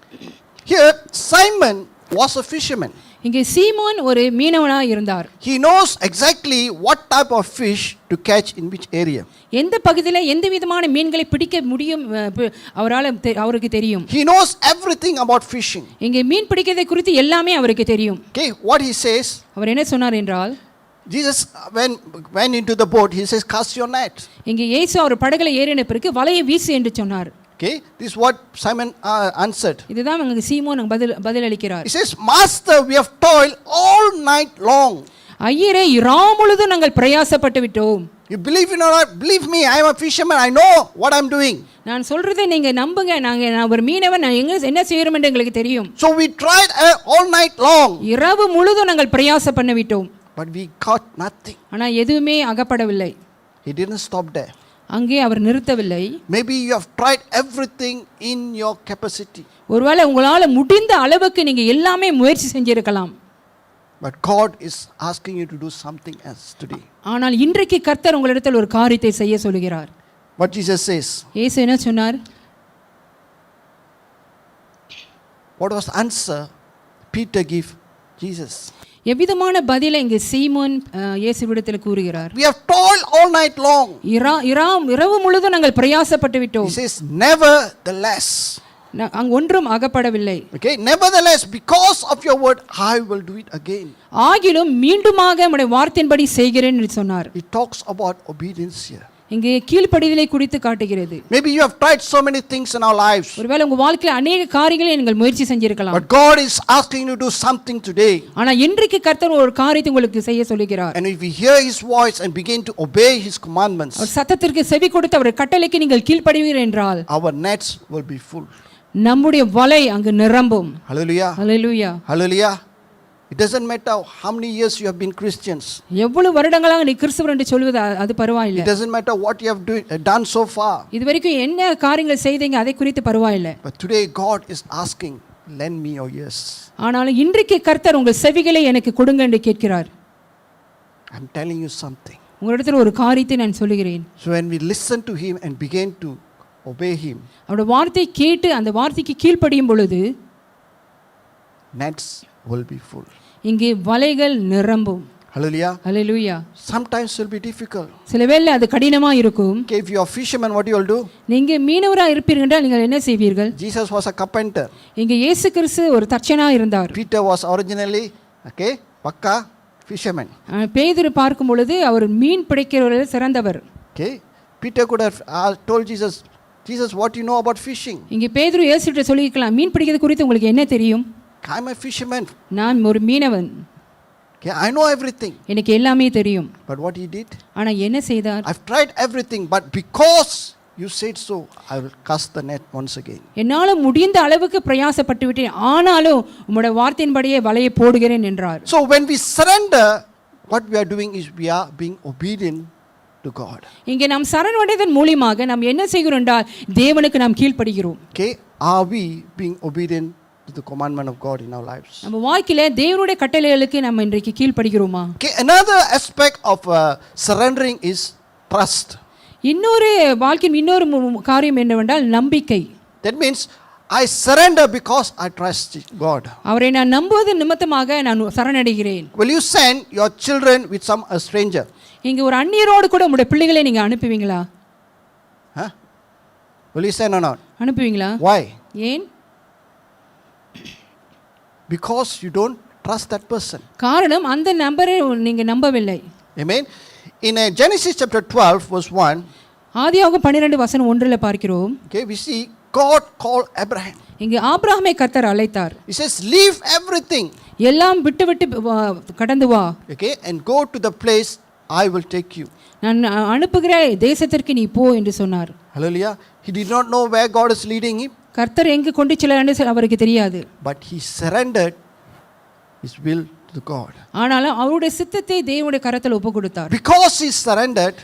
Here Simon was a fisherman. இங்கே சீமோன் ஒரு மீனவனாக இருந்தார். He knows exactly what type of fish to catch in which area. எந்த பகுதியில் எந்த விதமான மீன்களை பிடிக்க முடியும் அவருக்கு தெரியும். He knows everything about fishing. இங்கே மீன் பிடிக்கிறதை குறித்து எல்லாமே அவருக்கு தெரியும். Okay, what he says, அவர் என்ன சொன்னார் என்றால், Jesus went into the boat, he says, cast your net. இங்கே இயேசு அவர் படகுல ஏறின பிறகு வலையை வீசு என்று சொன்னார். Okay, this is what Simon answered. இதுதான் அங்க சீமோன் பதில் அளிக்கிறார். He says, Master, we have toiled all night long. ஐயரே, இரா முழுதும் நாங்கள் பிரயாசப்பட்டு விட்டோம். You believe or not, believe me, I am a fisherman, I know what I am doing. நான் சொல்றதை நீங்க நம்புங்க, நான் ஒரு மீனவன், நான் என்ன செய்யறோம் என்று எங்களுக்கு தெரியும். So we tried all night long. இரவு முழுதும் நாங்கள் பிரயாசம் பண்ண விட்டோம். But we caught nothing. ஆனா எதுவுமே அகப்படவில்லை. He didn't stop there. அங்கே அவர் நிறுத்தவில்லை. Maybe you have tried everything in your capacity. ஒருவேளை உங்களால முடிந்த அளவுக்கு நீங்க எல்லாமே முயற்சி செஞ்சிருக்கலாம். But God is asking you to do something else today. ஆனால் இன்றைக்கு கர்த்தர் உங்களிடத்தில் ஒரு காரியத்தை செய்ய சொல்கிறார். What Jesus says? இயேசு என்ன சொன்னார்? What was the answer Peter gave Jesus? எவ்விதமான பதிலை இங்கே சீமோன் இயேசுவிடத்தில் கூறுகிறார். We have toiled all night long. இரவு முழுதும் நாங்கள் பிரயாசப்பட்டு விட்டோம். He says nevertheless. அங்கு ஒன்றும் அகப்படவில்லை. Okay, nevertheless, because of your word I will do it again. ஆகிலும் மீண்டுமாக உம்முடைய வார்த்தையின்படி செய்கிறேன் என்று சொன்னார். He talks about obedience here. இங்கே கீழ்ப்படிதலை குறித்து காட்டுகிறது. Maybe you have tried so many things in our lives. ஒருவேளை உங்க வாழ்க்கையில் अनेक காரியங்களை நீங்கள் முயற்சி செஞ்சிருக்கலாம். But God is asking you to do something today. ஆனா இன்றைக்கு கர்த்தர் ஒரு காரியத்தை உங்களுக்கு செய்ய சொல்கிறார். And if we hear his voice and begin to obey his commandments, அவர் சத்தத்திற்கு செவி கொடுத்து அவர் கட்டளைக்கு நீங்கள் கீழ்ப்படிவீர்கள் என்றால் our nets will be full. நம்முடைய வலை அங்கு நிரம்பும். Hallelujah. Hallelujah. Hallelujah. It doesn't matter how many years you have been Christians. எவ்வளவு வருடங்களாக நீ கிறிஸ்தவர் என்று சொல்வது அது பரவாயில்லை. It doesn't matter what you have done so far. இதுவரைக்கும் என்ன காரியங்கள் செய்தீங்க அதை குறித்து பரவாயில்லை. But today God is asking, lend me your ears. ஆனாலும் இன்றைக்கு கர்த்தர் உங்கள் செவிகளை எனக்கு கொடுங்க என்று கேட்கிறார். I'm telling you something. உங்களிடத்தில் ஒரு காரியத்தை நான் சொல்லுகிறேன். So when we listen to him and begin to obey him, அவருடைய வார்த்தை கேட்டு அந்த வார்த்தைக்கு கீழ்ப்படியும் பொழுது nets will be full. இங்கே வலைகள் நிரம்பும். Hallelujah. Hallelujah. Sometimes it will be difficult. சில வேளை அது கடினமா இருக்கும். Okay, if you are fisherman, what you will do? நீங்க மீனவரா இருப்பீர்கள் என்றால் நீங்கள் என்ன செய்வீர்கள்? Jesus was a carpenter. இங்கே இயேசு கிறிஸ்து ஒரு தச்சனா இருந்தார். Peter was originally, okay, pakka fisherman. பேதுரு பார்க்கும் பொழுது அவர் மீன் பிடிக்கிறவரில் சிறந்தவர். Okay, Peter could have told Jesus, Jesus, what do you know about fishing? இங்கே பேதுரு இயேசுவிட்ட சொல்லிக்கலாம், மீன் பிடிக்கிறது குறித்து உங்களுக்கு என்ன தெரியும்? I'm a fisherman. நான் ஒரு மீனவன். Okay, I know everything. எனக்கு எல்லாமே தெரியும். But what he did? ஆனா என்ன செய்தார்? I've tried everything, but because you said so, I will cast the net once again. என்னால முடிந்த அளவுக்கு பிரயாசப்பட்டு விட்டேன், ஆனாலும் உம்முடைய வார்த்தையின்படியே வலையை போடுகிறேன் என்றார். So when we surrender, what we are doing is we are being obedient to God. இங்கே நாம் சரணடைதன் மூலமாக நாம் என்ன செய்கிறோம் என்றால் தேவனுக்கு நாம் கீழ்ப்படுகிறோம். Okay, are we being obedient to the commandment of God in our lives? நம்ம வாழ்க்கையில தேவனுடைய கட்டளைகளுக்கு நம்ம இன்றைக்கு கீழ்ப்படுகிறோமா? Okay, another aspect of surrendering is trust. இன்னொரு வாழ்க்கையின் இன்னொரு காரியம் என்னவென்றால் நம்பிக்கை. That means I surrender because I trust God. அவரை நான் நம்புவது நிமித்தமாக நான் சரணடைகிறேன். Will you send your children with a stranger? இங்க ஒரு அந்நியரோடு கூட உங்களுடைய பிள்ளைகளை நீங்க அனுப்புவீங்களா? Huh? Will you send or not? அனுப்புவீங்களா? Why? ஏன்? Because you don't trust that person. காரணம் அந்த நபரை நீங்க நம்பவில்லை. Amen. In Genesis chapter 12 verse 1, ஆதியாகமம் 12:1 பார்க்கிறோம். okay, we see God called Abraham. இங்க ஆபிரகாமை கர்த்தர் அழைத்தார். He says, leave everything, எல்லாம் விட்டு விட்டு கடந்து வா. okay, and go to the place I will take you. நான் அனுப்புகிற தேசத்திற்கு நீ போ என்று சொன்னார். Hallelujah. He did not know where God is leading him, கர்த்தர் எங்கு கொண்டு செல்கிறார் அவருக்கு தெரியாது. but he surrendered his will to God. ஆனாலும் அவருடைய சித்தத்தை தேவனுடைய கரத்தில் ஒப்பு கொடுத்தார். Because he surrendered,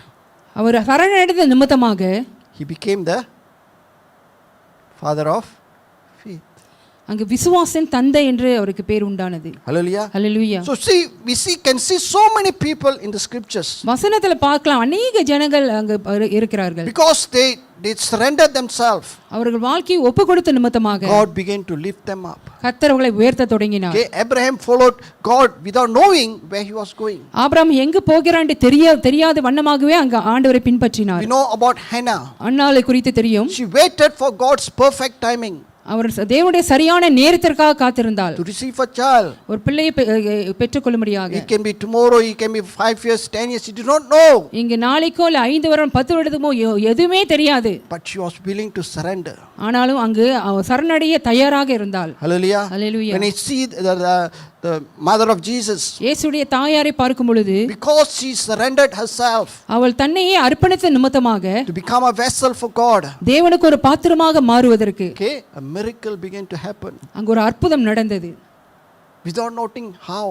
அவர் சரணடைந்த நிமித்தமாக he became the father of faith. அங்கு விசுவாசின் தந்தை என்று அவருக்கு பேர் உண்டானது. Hallelujah. Hallelujah. So see, can see so many people in the scriptures. வசனத்துல பார்க்கலாம் அநேக ஜனங்கள் அங்கு இருக்கிறார்கள். Because they surrendered themselves, அவர்கள் வாழ்க்கையை ஒப்பு கொடுத்த நிமித்தமாக God began to lift them up. கர்த்தர் அவர்களை உயர்த்த தொடங்கினார். Okay, Abraham followed God without knowing where he was going. Abraham எங்கு போகிறான் தெரியாத வண்ணமாகவே அங்க ஆண்டவரை பின்பற்றினார். We know about Hannah. அன்னாளை குறித்து தெரியும். She waited for God's perfect timing அவர் தேவனுடைய சரியான நேரத்திற்காக காத்திருந்தாள். to receive a child. ஒரு பிள்ளையை பெற்றுக்கொள்ளும்படியாக. It can be tomorrow, it can be 5 years, 10 years. She did not know. இங்க நாளைக்கோ இல்ல 5 வருடம் 10 வருடமோ எதுவுமே தெரியாது. But she was willing to surrender. ஆனாலும் அங்கு சரணடைய தயாராக இருந்தாள். Hallelujah. Hallelujah. When I see the mother of Jesus, இயேசுடைய தாயாரை பார்க்கும் பொழுது because she surrendered herself அவள் தன்னையே அர்ப்பணித்த நிமித்தமாக to become a vessel for God, தேவனுக்கு ஒரு பாத்திரமாக மாறுவதற்கு okay, a miracle began to happen அங்கு ஒரு அற்புதம் நடந்தது. without noting how.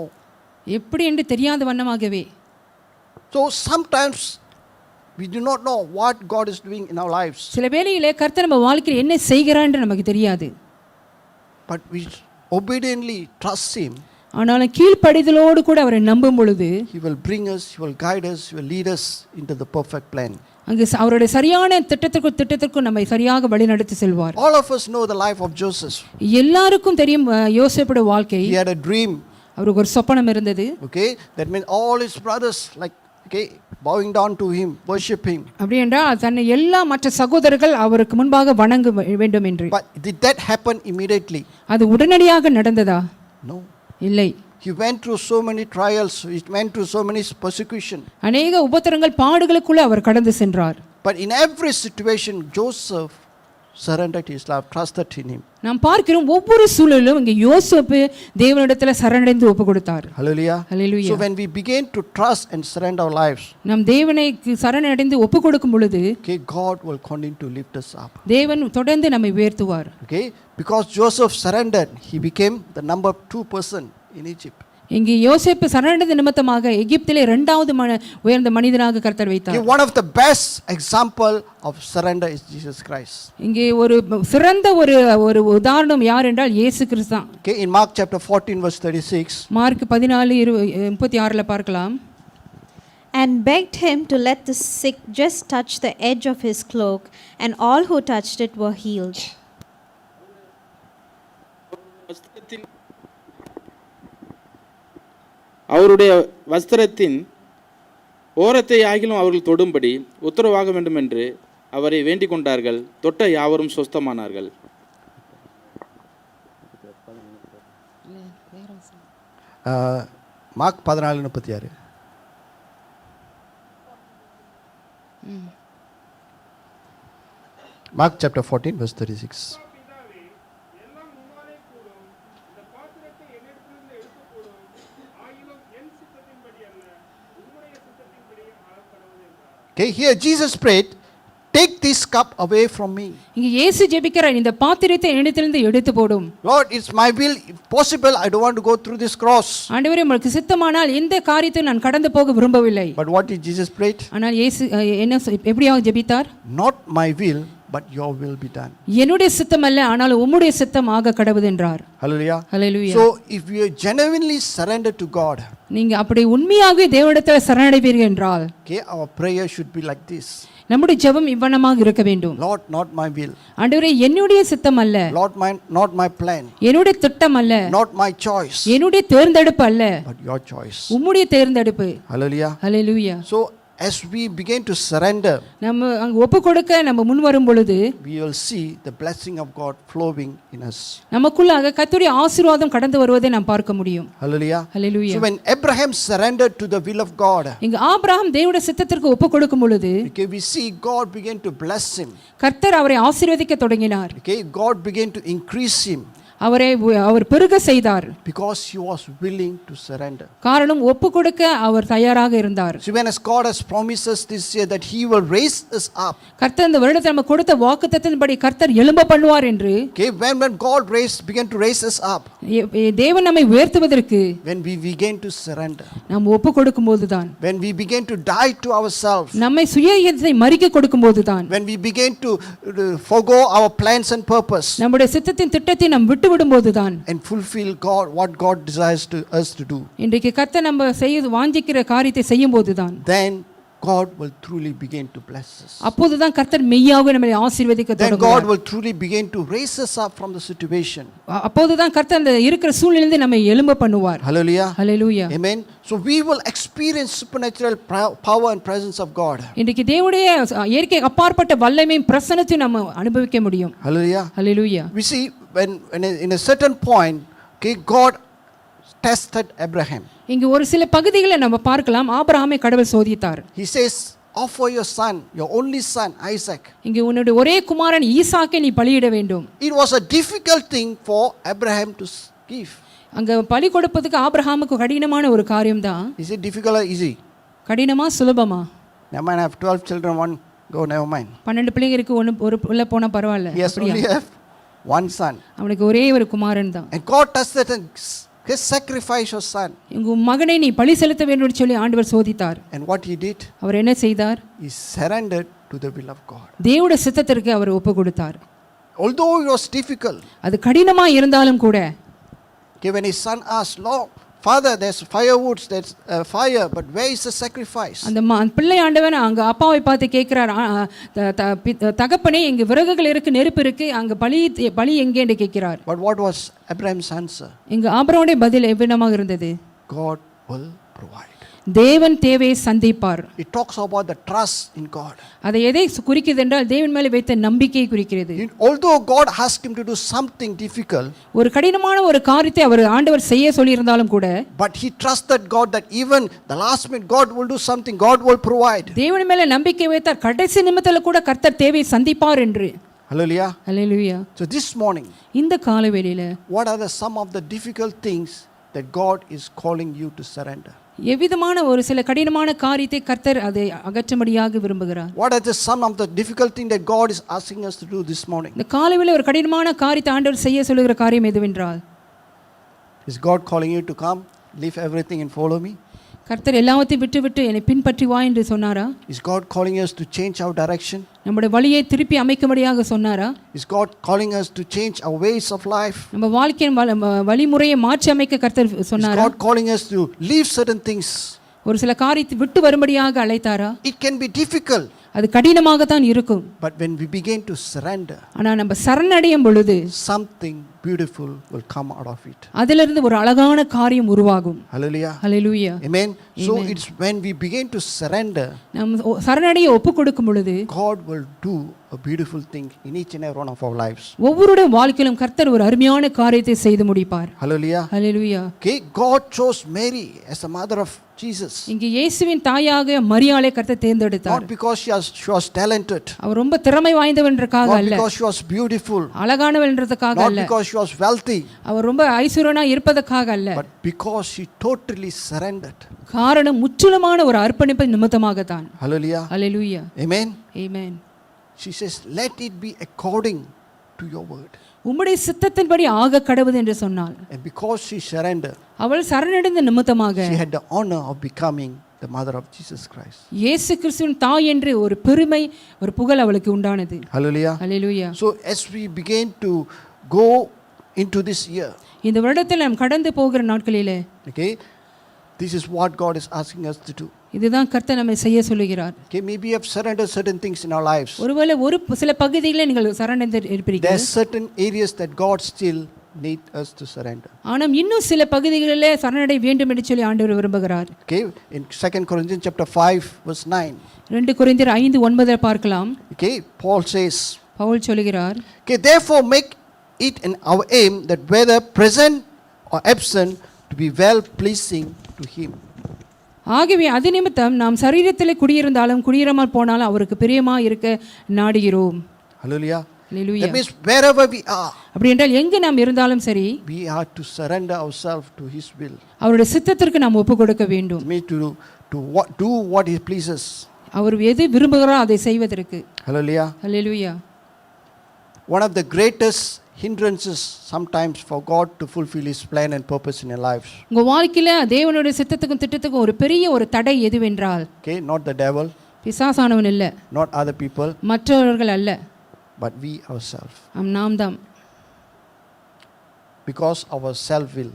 எப்படி என்று தெரியாத வண்ணமாகவே. So sometimes we do not know what God is doing in our lives, சில வேளையிலே கர்த்தர் நம்ம வாழ்க்கையில் என்ன செய்கிறார் என்று நமக்கு தெரியாது. but we obediently trust him. ஆனாலும் கீழ்ப்படிதலோடு கூட அவரை நம்பும் பொழுது He will bring us, he will guide us, he will lead us into the perfect plan. அங்கு அவருடைய சரியான திட்டத்திற்கும் நம்மை சரியாக வழிநடத்தி செல்வார். All of us know the life of Joseph. எல்லாருக்கும் தெரியும் யோசேப்புடைய வாழ்க்கை. He had a dream. அவருக்கு ஒரு சொப்பனம் இருந்தது. Okay, that means all his brothers bowing down to him, worship him. அப்படி என்றால் தன்னை எல்லா மற்ற சகோதரர்கள் அவருக்கு முன்பாக வணங்க வேண்டும் என்று. But did that happen immediately? அது உடனடியாக நடந்ததா? No. இல்லை. He went through so many trials, he went through so many persecution. அநேக உபத்திரங்கள் பாடுகளுக்குள்ள அவர் கடந்து சென்றார். But in every situation Joseph surrendered his life, trusted in him. நாம் பார்க்கிறோம் ஒவ்வொரு சூழலிலும் இங்கே யோசேப்பு தேவனிடத்தில் சரணடைந்து ஒப்பு கொடுத்தார். Hallelujah. Hallelujah. So when we begin to trust and surrender our lives, நாம் தேவனை சரணடைந்து ஒப்பு கொடுக்கும் பொழுது okay, God will continue to lift us up. தேவன் தொடர்ந்து நம்மை உயர்த்துவார். Okay, because Joseph surrendered, he became the number 2 person in Egypt. இங்கே யோசேப்பு சரணடைந்த நிமித்தமாக எகிப்திலே இரண்டாவது உயர்ந்த மனிதனாக கர்த்தர் வைத்தார். Okay, one of the best example of surrender is Jesus Christ. இங்கே ஒரு சிறந்த ஒரு உதாரணம் யார் என்றால் இயேசு கிறிஸ்து தான். Okay, in Mark chapter 14 verse 36. Mark 14:36 பார்க்கலாம். And begged him to let the sick just touch the edge of his cloak, and all who touched it were healed. அவருடைய வஸ்திரத்தின் ஓரத்தை ஆகிலும் அவர்கள் தொடும்படி உத்தரவாக வேண்டும் என்று அவரை வேண்டிக் கொண்டார்கள். தொட்ட யாவரும் சொஸ்தமானார்கள். Mark 14:36. Mark chapter 14 verse 36. Okay, here Jesus prayed, take this cup away from me. இங்கே இயேசு ஜெபிக்கிறார், இந்த பாத்திரத்தை என்னிடத்திலிருந்து எடுத்து போடும். Lord, it's my will, if possible, I don't want to go through this cross. ஆண்டவரே, உங்களுக்கு சித்தமானால் இந்த காரியத்தை நான் கடந்து போக விரும்பவில்லை. But what did Jesus pray? ஆனால் இயேசு எப்படியாக ஜெபித்தார்? Not my will, but your will be done. என்னுடைய சித்தம் அல்ல, ஆனால் உம்முடைய சித்தம் ஆக கடவுது என்றார். Hallelujah. Hallelujah. So if we are genuinely surrendered to God, நீங்க அப்படி உண்மையாகவே தேவனிடத்தில் சரணடைவீர்கள் என்றால், okay, our prayer should be like this. நம்முடைய ஜெபம் இவ்வண்ணமாக இருக்க வேண்டும். Lord, not my will. ஆண்டவரே, என்னுடைய சித்தம் அல்ல, Lord, not my plan. என்னுடைய திட்டம் அல்ல, Not my choice, என்னுடைய தேர்ந்தெடுப்பு அல்ல, but your choice. உம்முடைய தேர்ந்தெடுப்பு. Hallelujah. Hallelujah. So as we begin to surrender, நம்ம அங்க ஒப்பு கொடுக்க நம்ம முன் வரும் பொழுது we will see the blessing of God flowing in us. நமக்குள்ளாக கர்த்தருடைய ஆசீர்வாதம் கடந்து வருவதை நாம் பார்க்க முடியும். Hallelujah. Hallelujah. So when Abraham surrendered to the will of God, இங்க ஆபிரகாம் தேவனுடைய சித்தத்திற்கு ஒப்பு கொடுக்கும் பொழுது okay, we see God began to bless him. கர்த்தர் அவரை ஆசீர்வதிக்க தொடங்கினார். Okay, God began to increase him அவர் பெருக செய்தார். because he was willing to surrender. காரணம் ஒப்பு கொடுக்க அவர் தயாராக இருந்தார். So when as God has promised us this year that he will raise us up. கர்த்தர் இந்த வருடத்தில் நமக்கு கொடுத்த வாக்குத்தத்தத்தின்படி கர்த்தர் எழும்ப பண்ணுவார் என்று, Okay, when God began to raise us up, தேவன் நம்மை உயர்த்துவதற்கு when we begin to surrender, நாம் ஒப்பு கொடுக்கும் போதுதான், when we begin to die to ourselves, நம்மை சுயத்தை மறிக்க கொடுக்கும் போதுதான், when we begin to forgo our plans and purpose, நம்முடைய சித்தத்தின் திட்டத்தை நாம் விட்டு விடும் போதுதான், and fulfill what God desires us to do, இன்றைக்கு கர்த்தர் நம்ம செய்ய வாஞ்சிக்கிற காரியத்தை செய்யும் போதுதான், then God will truly begin to bless us. அப்போதுதான் கர்த்தர் மெய்யாக நம்மை ஆசீர்வதிக்க Then God தொடங்குவார். will truly begin to raise us up from the situation. அப்போதுதான் கர்த்தர் அந்த இருக்கிற சூழ்நிலையிலிருந்து நம்மை எழும்ப பண்ணுவார். Hallelujah. Hallelujah. Amen. So we will experience supernatural power and presence of God. இன்றைக்கு தேவனுடைய இயற்கை அப்பாற்பட்ட வல்லமையும் பிரசன்னத்தையும் நம்ம அனுபவிக்க முடியும். Hallelujah. Hallelujah. We see when in a certain point, okay, God tested Abraham. இங்கு ஒரு சில பகுதிகளை நம்ம பார்க்கலாம். ஆபிரகாமை கடவுள் சோதித்தார். He says, offer your son, your only son, Isaac. இங்கு உன்னுடைய ஒரே குமாரன் ஈசாக்கை நீ பலியிட வேண்டும். It was a difficult thing for Abraham to give. அங்க பலி கொடுப்பதுக்கு ஆபிரகாமுக்கு கடினமான ஒரு காரியம் தான். Is it difficult or easy? கடினமா சுலபமா? Never mind, I have 12 children, one go, never mind. 12 பிள்ளைங்க இருக்கு, ஒரு உள்ள போனா பரவாயில்ல. He has only have one son. அவனுக்கு ஒரே ஒரு குமாரன் தான். And God tested and sacrifice your son. உங்க மகனை நீ பலி செலுத்த வேண்டும் என்று சொல்லி ஆண்டவர் சோதித்தார். And what he did? அவர் என்ன செய்தார்? He surrendered to the will of God. தேவனுடைய சித்தத்திற்கு அவர் ஒப்பு கொடுத்தார். Although it was difficult. அது கடினமா இருந்தாலும் கூட, Okay, when his son asked, Lord, Father, there's firewood, there's fire, but where is the sacrifice? அந்த பிள்ளை ஆண்டவன் அங்க அப்பாவை பார்த்து கேட்கிறார், தகப்பனே இங்க விறகுகள் இருக்கு, நெருப்பு இருக்கு, அங்க பலி எங்கே என்று கேட்கிறார். But what was Abraham's answer? இங்க ஆபிரகாமுடைய பதில் எவ்விதமாக இருந்தது? God will provide. தேவன் தேவையை சந்திப்பார். It talks about the trust in God. அதை எதை குறிக்கிறது என்றால் தேவன் மேலே வைத்த நம்பிக்கையை குறிக்கிறது. Although God asked him to do something difficult, ஒரு கடினமான ஒரு காரியத்தை அவர் ஆண்டவர் செய்ய சொல்லி இருந்தாலும் கூட, but he trusted God that even the last minute God will do something, God will provide. தேவன் மேலே நம்பிக்கை வைத்தார், கடைசி நிமிடத்தில் கூட கர்த்தர் தேவையை சந்திப்பார் என்று. Hallelujah. Hallelujah. So this morning, இந்த காலவேளையில what are some of the difficult things that God is calling you to surrender? எவ்விதமான ஒரு சில கடினமான காரியத்தை கர்த்தர் அதை அகற்றும்படியாக விரும்புகிறார். What are some of the difficult things that God is asking us to do this morning? இந்த காலையில ஒரு கடினமான காரியத்தை ஆண்டவர் செய்ய சொல்லுகிற காரியம் எதுவென்றால், Is God calling you to come? leave everything and follow me? கர்த்தர் எல்லாவற்றையும் விட்டுவிட்டு என்னை பின்பற்றி வா என்று சொன்னாரா? Is God calling us to change our direction? நம்முடைய வழியை திருப்பி அமைக்கும்படியாக சொன்னாரா? Is God calling us to change our ways of life? நம்ம வாழ்க்கையின் வழிமுறையை மாற்றி அமைக்க கர்த்தர் Is சொன்னாரா? God calling us to leave certain things? ஒரு சில காரியத்தை விட்டு வரும்படியாக அழைத்தாரா? It can be difficult, அது கடினமாக தான் இருக்கும். but when we begin to surrender, ஆனா நம்ம சரணடையும் பொழுது something beautiful will come out of it. அதிலிருந்து ஒரு அழகான காரியம் உருவாகும். Hallelujah. Hallelujah. Amen. So it's when we begin to surrender, நம்ம சரணடைய ஒப்பு கொடுக்கும் பொழுது God will do a beautiful thing in each and every one of our lives. ஒவ்வொருடைய வாழ்க்கையிலும் கர்த்தர் ஒரு அருமையான காரியத்தை செய்து முடிப்பார். Hallelujah. Hallelujah. Okay, God chose Mary as the mother of Jesus. இங்கே இயேசுவின் தாயாக மரியாளை கர்த்தர் தேர்ந்தெடுத்தார். Not because she was talented. அவர் ரொம்ப திறமை வாய்ந்தவன்றதுக்காக Not அல்ல. because she was beautiful. அழகானவன்றதுக்காக Not அல்ல. because she was wealthy. அவர் ரொம்ப ஐஸ்வர்யனா இருப்பதற்காக அல்ல. But because she totally surrendered. காரணம் முற்றிலுமான ஒரு அர்ப்பணிப்பு நிமித்தமாக தான். Hallelujah. Hallelujah. Amen. Amen. She says, let it be according to your word. உம்முடைய சித்தத்தின்படி ஆக கடவுது என்று சொன்னாள். And because she surrendered, அவள் சரணடைந்த நிமித்தமாக she had the honor of becoming the mother of Jesus Christ. இயேசு கிறிஸ்துவின் தாய் என்று ஒரு பெருமை ஒரு புகழ் அவளுக்கு உண்டானது. Hallelujah. Hallelujah. So as we begin to go into this year, இந்த வருடத்தில் நாம் கடந்து போகிற நாட்களிலே okay, this is what God is asking us to do. இதுதான் கர்த்தர் நம்மை செய்ய சொல்லுகிறார். Okay, maybe you have surrendered certain things in our lives. ஒருவேளை ஒரு சில பகுதிகளில் நீங்கள் சரணடைந்து இருப்பீர்கள். There are certain areas that God still need us to surrender. ஆனால் இன்னும் சில பகுதிகளிலே சரணடை வேண்டும் என்று சொல்லி ஆண்டவர் விரும்புகிறார். Okay, in 2 Corinthians chapter 5 verse 9. 2 கொரிந்தியர் 5:9 பார்க்கலாம். Okay, Paul says, பவுல் சொல்லுகிறார், okay, therefore make it in our aim that whether present or absent to be well pleasing to him. ஆகவே அது நிமித்தம் நாம் சரீரத்திலே குடியிருந்தாலும் குடியிராமல் போனாலும் அவருக்கு பிரியமா இருக்க நாடுகிறோம். Hallelujah. Hallelujah. That means wherever we are, அப்படி என்றால் எங்கு நாம் இருந்தாலும் சரி we are to surrender ourselves to his will. அவருடைய சித்தத்திற்கு நாம் ஒப்பு கொடுக்க வேண்டும். It means do what he pleases. அவர் எது விரும்புகிறாரோ அதை செய்வதற்கு. Hallelujah. Hallelujah. One of the greatest hindrances sometimes for God to fulfill his plan and purpose in your lives. உங்க வாழ்க்கையில தேவனுடைய சித்தத்துக்கும் திட்டத்துக்கும் ஒரு பெரிய ஒரு தடை எதுவென்றால், Okay, not the devil, பிசாசானவன் இல்ல, not other people, மற்றவர்கள் அல்ல, but we ourselves. நாம் தான். Because our self will,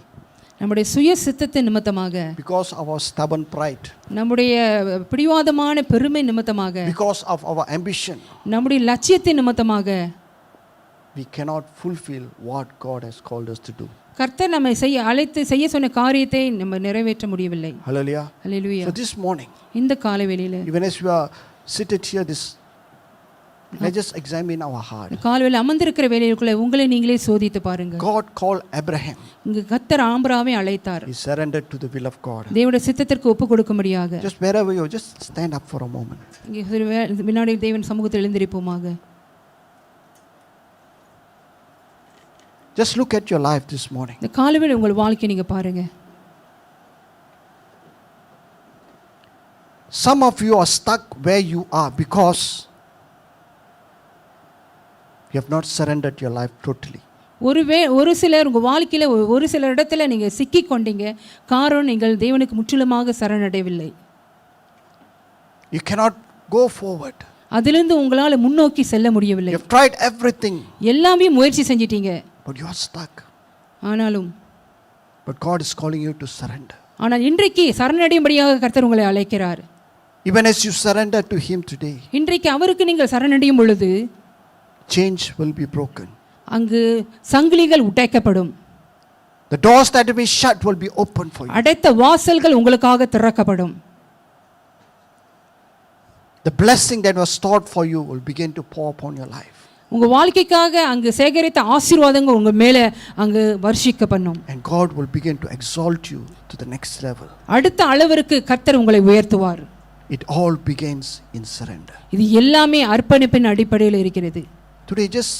நம்முடைய சுய சித்தத்தின் நிமித்தமாக, because our stubborn pride, நம்முடைய பிடிவாதமான பெருமை நிமித்தமாக, because of our ambition, நம்முடைய லட்சியத்தின் நிமித்தமாக we cannot fulfill what God has called us to do. கர்த்தர் நம்மை செய்ய சொன்ன காரியத்தை நம்ம நிறைவேற்ற முடியவில்லை. Hallelujah. Hallelujah. So this morning, இந்த காலை வேளையில even as we are seated here, let's just examine our heart. காலையில் அமர்ந்திருக்கிற வேளையிலுக்குள்ள உங்களை நீங்களே சோதித்து பாருங்க. God called Abraham. இங்க கர்த்தர் ஆபிரகாமை அழைத்தார். He surrendered to the will of God. தேவனுடைய சித்தத்திற்கு ஒப்பு கொடுக்கும்படியாக. Just wherever you are, just stand up for a moment. இங்கே ஒரு வினாடி தேவன் சமூகத்தில் எழுந்திருப்போமாக. Just look at your life this morning. இந்த காலையில் உங்கள் வாழ்க்கை நீங்க பாருங்க. Some of you are stuck where you are because you have not surrendered your life totally. ஒரு சிலர் உங்க வாழ்க்கையில ஒரு சில இடத்துல நீங்க சிக்கி கொண்டீங்க. காரணம் நீங்கள் தேவனுக்கு முற்றிலுமாக சரணடையவில்லை. You cannot go forward. அதிலிருந்து உங்களால முன்னோக்கி செல்ல முடியவில்லை. You have tried everything, எல்லாமே முயற்சி செஞ்சிட்டீங்க. but you are stuck. ஆனாலும் But God is calling you to surrender. ஆனால் இன்றைக்கு சரணடையும்படியாக கர்த்தர் உங்களை அழைக்கிறார். Even as you surrender to him today, இன்றைக்கு அவருக்கு நீங்கள் சரணடையும் பொழுது chains will be broken. அங்கு சங்கிலிகள் உடைக்கப்படும். The doors that have been shut will be open for you. அடைத்த வாசல்கள் உங்களுக்காக திறக்கப்படும். The blessing that was stored for you will begin to pour upon your life. உங்க வாழ்க்கைக்காக அங்கு சேகரித்த ஆசீர்வாதங்கள் உங்க மேல அங்கு வர்ஷிக்கப்படும். And God will begin to exalt you to the next level. அடுத்த அளவிற்கு கர்த்தர் உங்களை உயர்த்துவார். It all begins in surrender. இது எல்லாமே அர்ப்பணிப்பின் அடிப்படையில் இருக்கிறது. Today just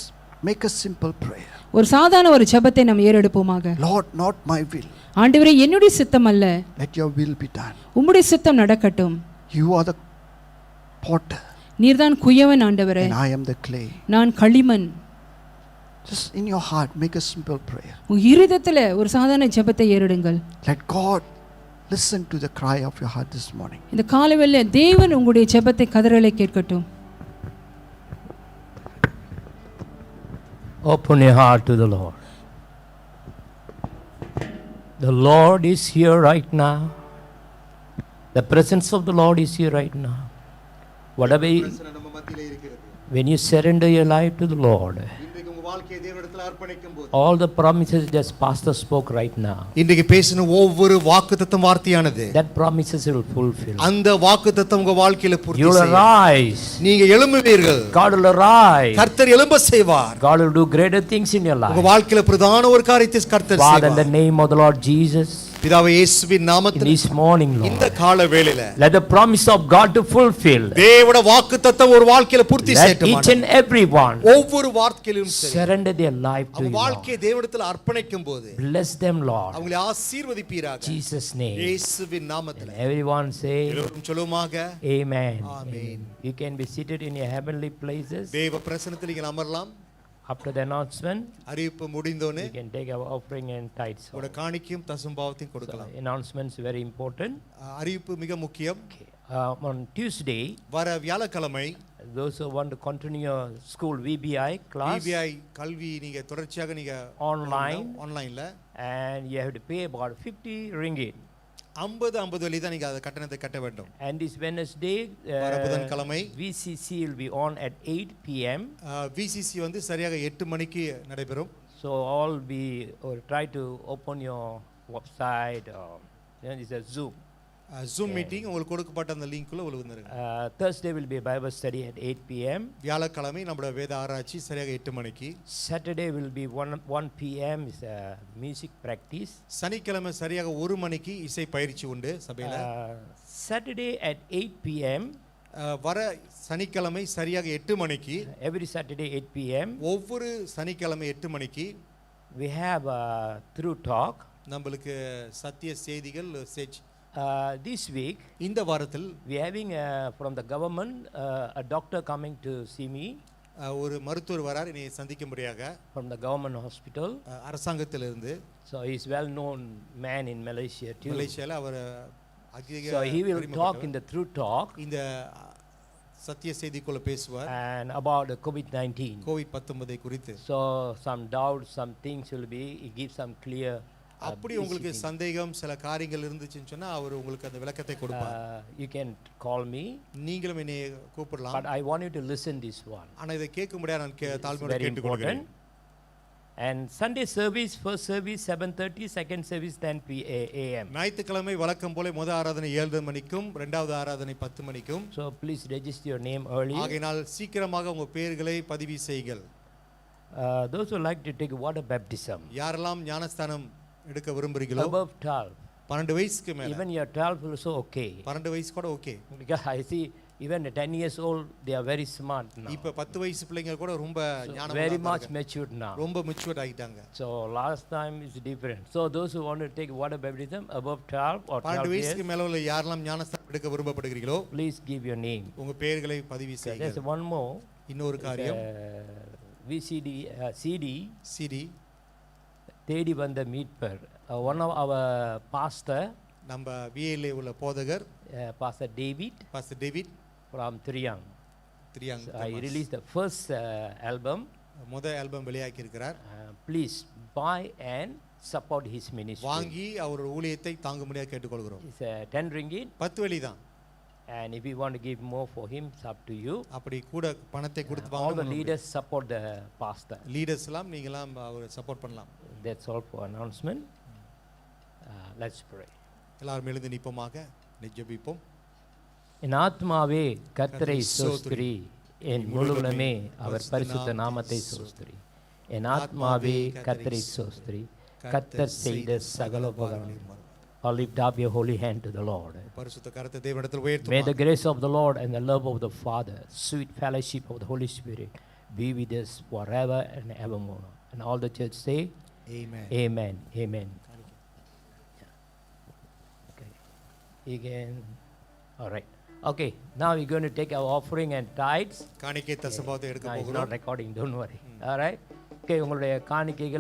make a simple prayer. ஒரு சாதாரண ஒரு ஜெபத்தை நாம் ஏறெடுப்போமாக. Lord, not my will. ஆண்டவரே, என்னுடைய சித்தம் அல்ல, Let your will be done. உம்முடைய சித்தம் நடக்கட்டும். You are the potter நீர்தான் குயவன் ஆண்டவரே, and I am the clay. நான் களிமண். Just in your heart, make a simple prayer. உங்க இருதயத்துல ஒரு சாதாரண ஜெபத்தை ஏறெடுங்கள். Let God listen to the cry of your heart this morning. இந்த காலைவேளையில தேவன் உங்களுடைய ஜெபத்தை கதறலை கேட்கட்டும். Open your heart to the Lord. The Lord is here right now. The presence of the Lord is here right now. Whatever you, when you surrender your life to the Lord, all the promises that pastor spoke right now, இன்றைக்கு பேசின ஒவ்வொரு வாக்குத்தத்தம் வார்த்தையானது that promises will fulfill. அந்த வாக்குத்தத்தம் உங்க வாழ்க்கையில பூர்த்தி You will செய்யும். arise. நீங்க எழும்புவீர்கள். God will arise. கர்த்தர் எழும்ப செய்வார். God will do greater things in your உங்க life. வாழ்க்கையில பிரதான ஒரு காரியத்தை கர்த்தர் Father, in the செய்வார். name of the Lord Jesus, பிதாவே இயேசுவின் in நாமத்தில் this morning, இந்த Lord, கால வேளையில let the promise of God to fulfill. தேவனுடைய வாக்குத்தத்தம் ஒரு வாழ்க்கையில பூர்த்தி Let each செய்யட்டும். and every one ஒவ்வொரு வார்த்தையிலும் சரி surrender their life to அவங்க you, Lord. வாழ்க்கையை தேவனிடத்தில் அர்ப்பணிக்கும் போது Bless them, Lord. அவங்களை ஆசீர்வதிப்பீராக. Jesus' name. இயேசுவின் And நாமத்தில் everyone say, எல்லோரும் சொல்லுமாக Amen. Amen. You can be seated in your heavenly places. தேவ பிரசன்னத்தில் நீங்கள் அமரலாம். After the announcement, அறிவிப்பு முடிந்தோனே you can take our offering and tithes. உங்களோட காணிக்கையும் தசம்பாவத்தையும் So, கொடுக்கலாம். announcements very important. அறிவிப்பு மிக முக்கியம். Okay. On Tuesday, வர வியாழக்கிழமை those who want to continue your school VBI class, பிபிஐ கல்வி நீங்க தொடர்ச்சியாக நீங்க Online. ஆன்லைன்ல and you have to pay about 50 ringgit. 50 வெள்ளி தான் நீங்க அந்த கட்டணத்தை கட்ட வேண்டும். And this Wednesday, வர புதன்கிழமை VCC will be on at 8 p.m. விசிசி வந்து சரியாக 8 மணிக்கு நடைபெறும். So all we or try to open your website or it's a Zoom. Zoom meeting உங்களுக்கு கொடுக்கப்பட்ட அந்த லிங்க்குள்ள விழுந்துருங்க. Thursday will be Bible study at 8 p.m. வியாழக்கிழமை நம்மளோட வேத ஆராய்ச்சி சரியாக 8 மணிக்கு. Saturday will be 1 p.m. is a music practice. சனிக்கிழமை சரியாக 1 மணிக்கு இசை பயிற்சி உண்டு சபையில. Saturday at 8 p.m. வர சனிக்கிழமை சரியாக 8 மணிக்கு. Every Saturday 8 p.m. ஒவ்வொரு சனிக்கிழமை 8 மணிக்கு we have through talk. நம்மளுக்கு சத்திய செய்திகள் சேஜ். This week இந்த வாரத்தில் we having from the government a doctor coming to see me ஒரு மருத்துவர் வரார் என்னை சந்திக்கும்படியாக from the government hospital. அரசாங்கத்திலிருந்து. So he is well known man in Malaysia too. மலேசியால அவர் அதிக So he will talk in the through talk இந்த சத்திய செய்திக்குள்ள பேசுவார். and about the COVID-19. COVID-19 குறித்து. So some doubts, some things will be, he gives some clear. அப்படி உங்களுக்கு சந்தேகம் சில காரியங்கள் இருந்துச்சுன்னு சொன்னா அவர் உங்களுக்கு அந்த விளக்கத்தை கொடுப்பார். You can call me. நீங்களும் என்னை கூப்பிடலாம். But I want you to listen this one. ஆனா இதை கேட்கும்படியா நான் தாழ்மையோட Very கேட்டுக்கொள்கிறேன். important. And Sunday service, first service 7:30, second service 10 a.m. ஞாயிற்றுக்கிழமை வழக்கம் போல முதல் ஆராதனை 7 மணிக்கும் இரண்டாவது ஆராதனை 10 மணிக்கும். So please register your name early. ஆகையால் சீக்கிரமாக உங்க பெயர்களை பதிவு செய்யுங்கள். Those who like to take water baptism, யாரெல்லாம் ஞானஸ்தானம் எடுக்க விரும்புறீங்களோ above 12, 12 வயசுக்கு மேல. even your 12 also okay. 12 வயசு கூட okay. Because I see even the 10 years old, they are very smart now. இப்ப 10 வயசு பிள்ளைங்க கூட ரொம்ப ஞானமா Very இருக்காங்க. much matured now. ரொம்ப மெச்சூர்ட் ஆயிட்டாங்க. So last time is different. So those who want to take water baptism above 12 or 12 12 வயசுக்கு years, மேல உள்ள யாரெல்லாம் ஞானஸ்தானம் எடுக்க விரும்பப்படுகிறீர்களோ please give your name. உங்க பெயர்களை பதிவு There's செய்யுங்கள். one more. இன்னொரு காரியம் VCD, CD, சிடி தேடி வந்த மீட்பர். One of our pastor, நம்ம விஏல உள்ள போதகர் Pastor David pastor David from Triang. திரியாங் I released the first album. முதல் ஆல்பம் வெளியாக்கி இருக்கிறார். Please buy and support his ministry. வாங்கி அவர் ஊழியத்தை தாங்கும்படியாக கேட்டுக்கொள்கிறோம். It's 10 ringgit. 10 வெள்ளி தான். And if you want to give more for him, it's up to you. அப்படி கூட பணத்தை கொடுத்து All the வாங்க. leaders support the pastor. Leaders எல்லாம் நீங்கலாம் அவர் சப்போர்ட் பண்ணலாம். That's all for announcement. Let's pray. எல்லாரும் எழுந்து நிற்போமாக ஜெபிப்போம். என் ஆத்மாவே கர்த்தரை சோஸ்திரி, என் முழுவதுமே அவர் பரிசுத்த நாமத்தை சோஸ்திரி. என் ஆத்மாவே கர்த்தரை சோஸ்திரி, கர்த்தர் செய்த சகல உபகாரங்கள். I'll lift up your holy hand to the Lord. பரிசுத்த கரத்தை தேவனிடத்தில் May உயர்த்துவோம். the grace of the Lord and the love of the Father, sweet fellowship of the Holy Spirit be with us forever and evermore. And all the church say, Amen. Amen. Amen. Okay. Again. All right. Okay. Now we're going to take our offering and tithes. காணிக்கை தசபாவத்தை எடுக்க No, it's not போகிறோம். recording. Don't worry. All right. உங்களுடைய காணிக்கைகள்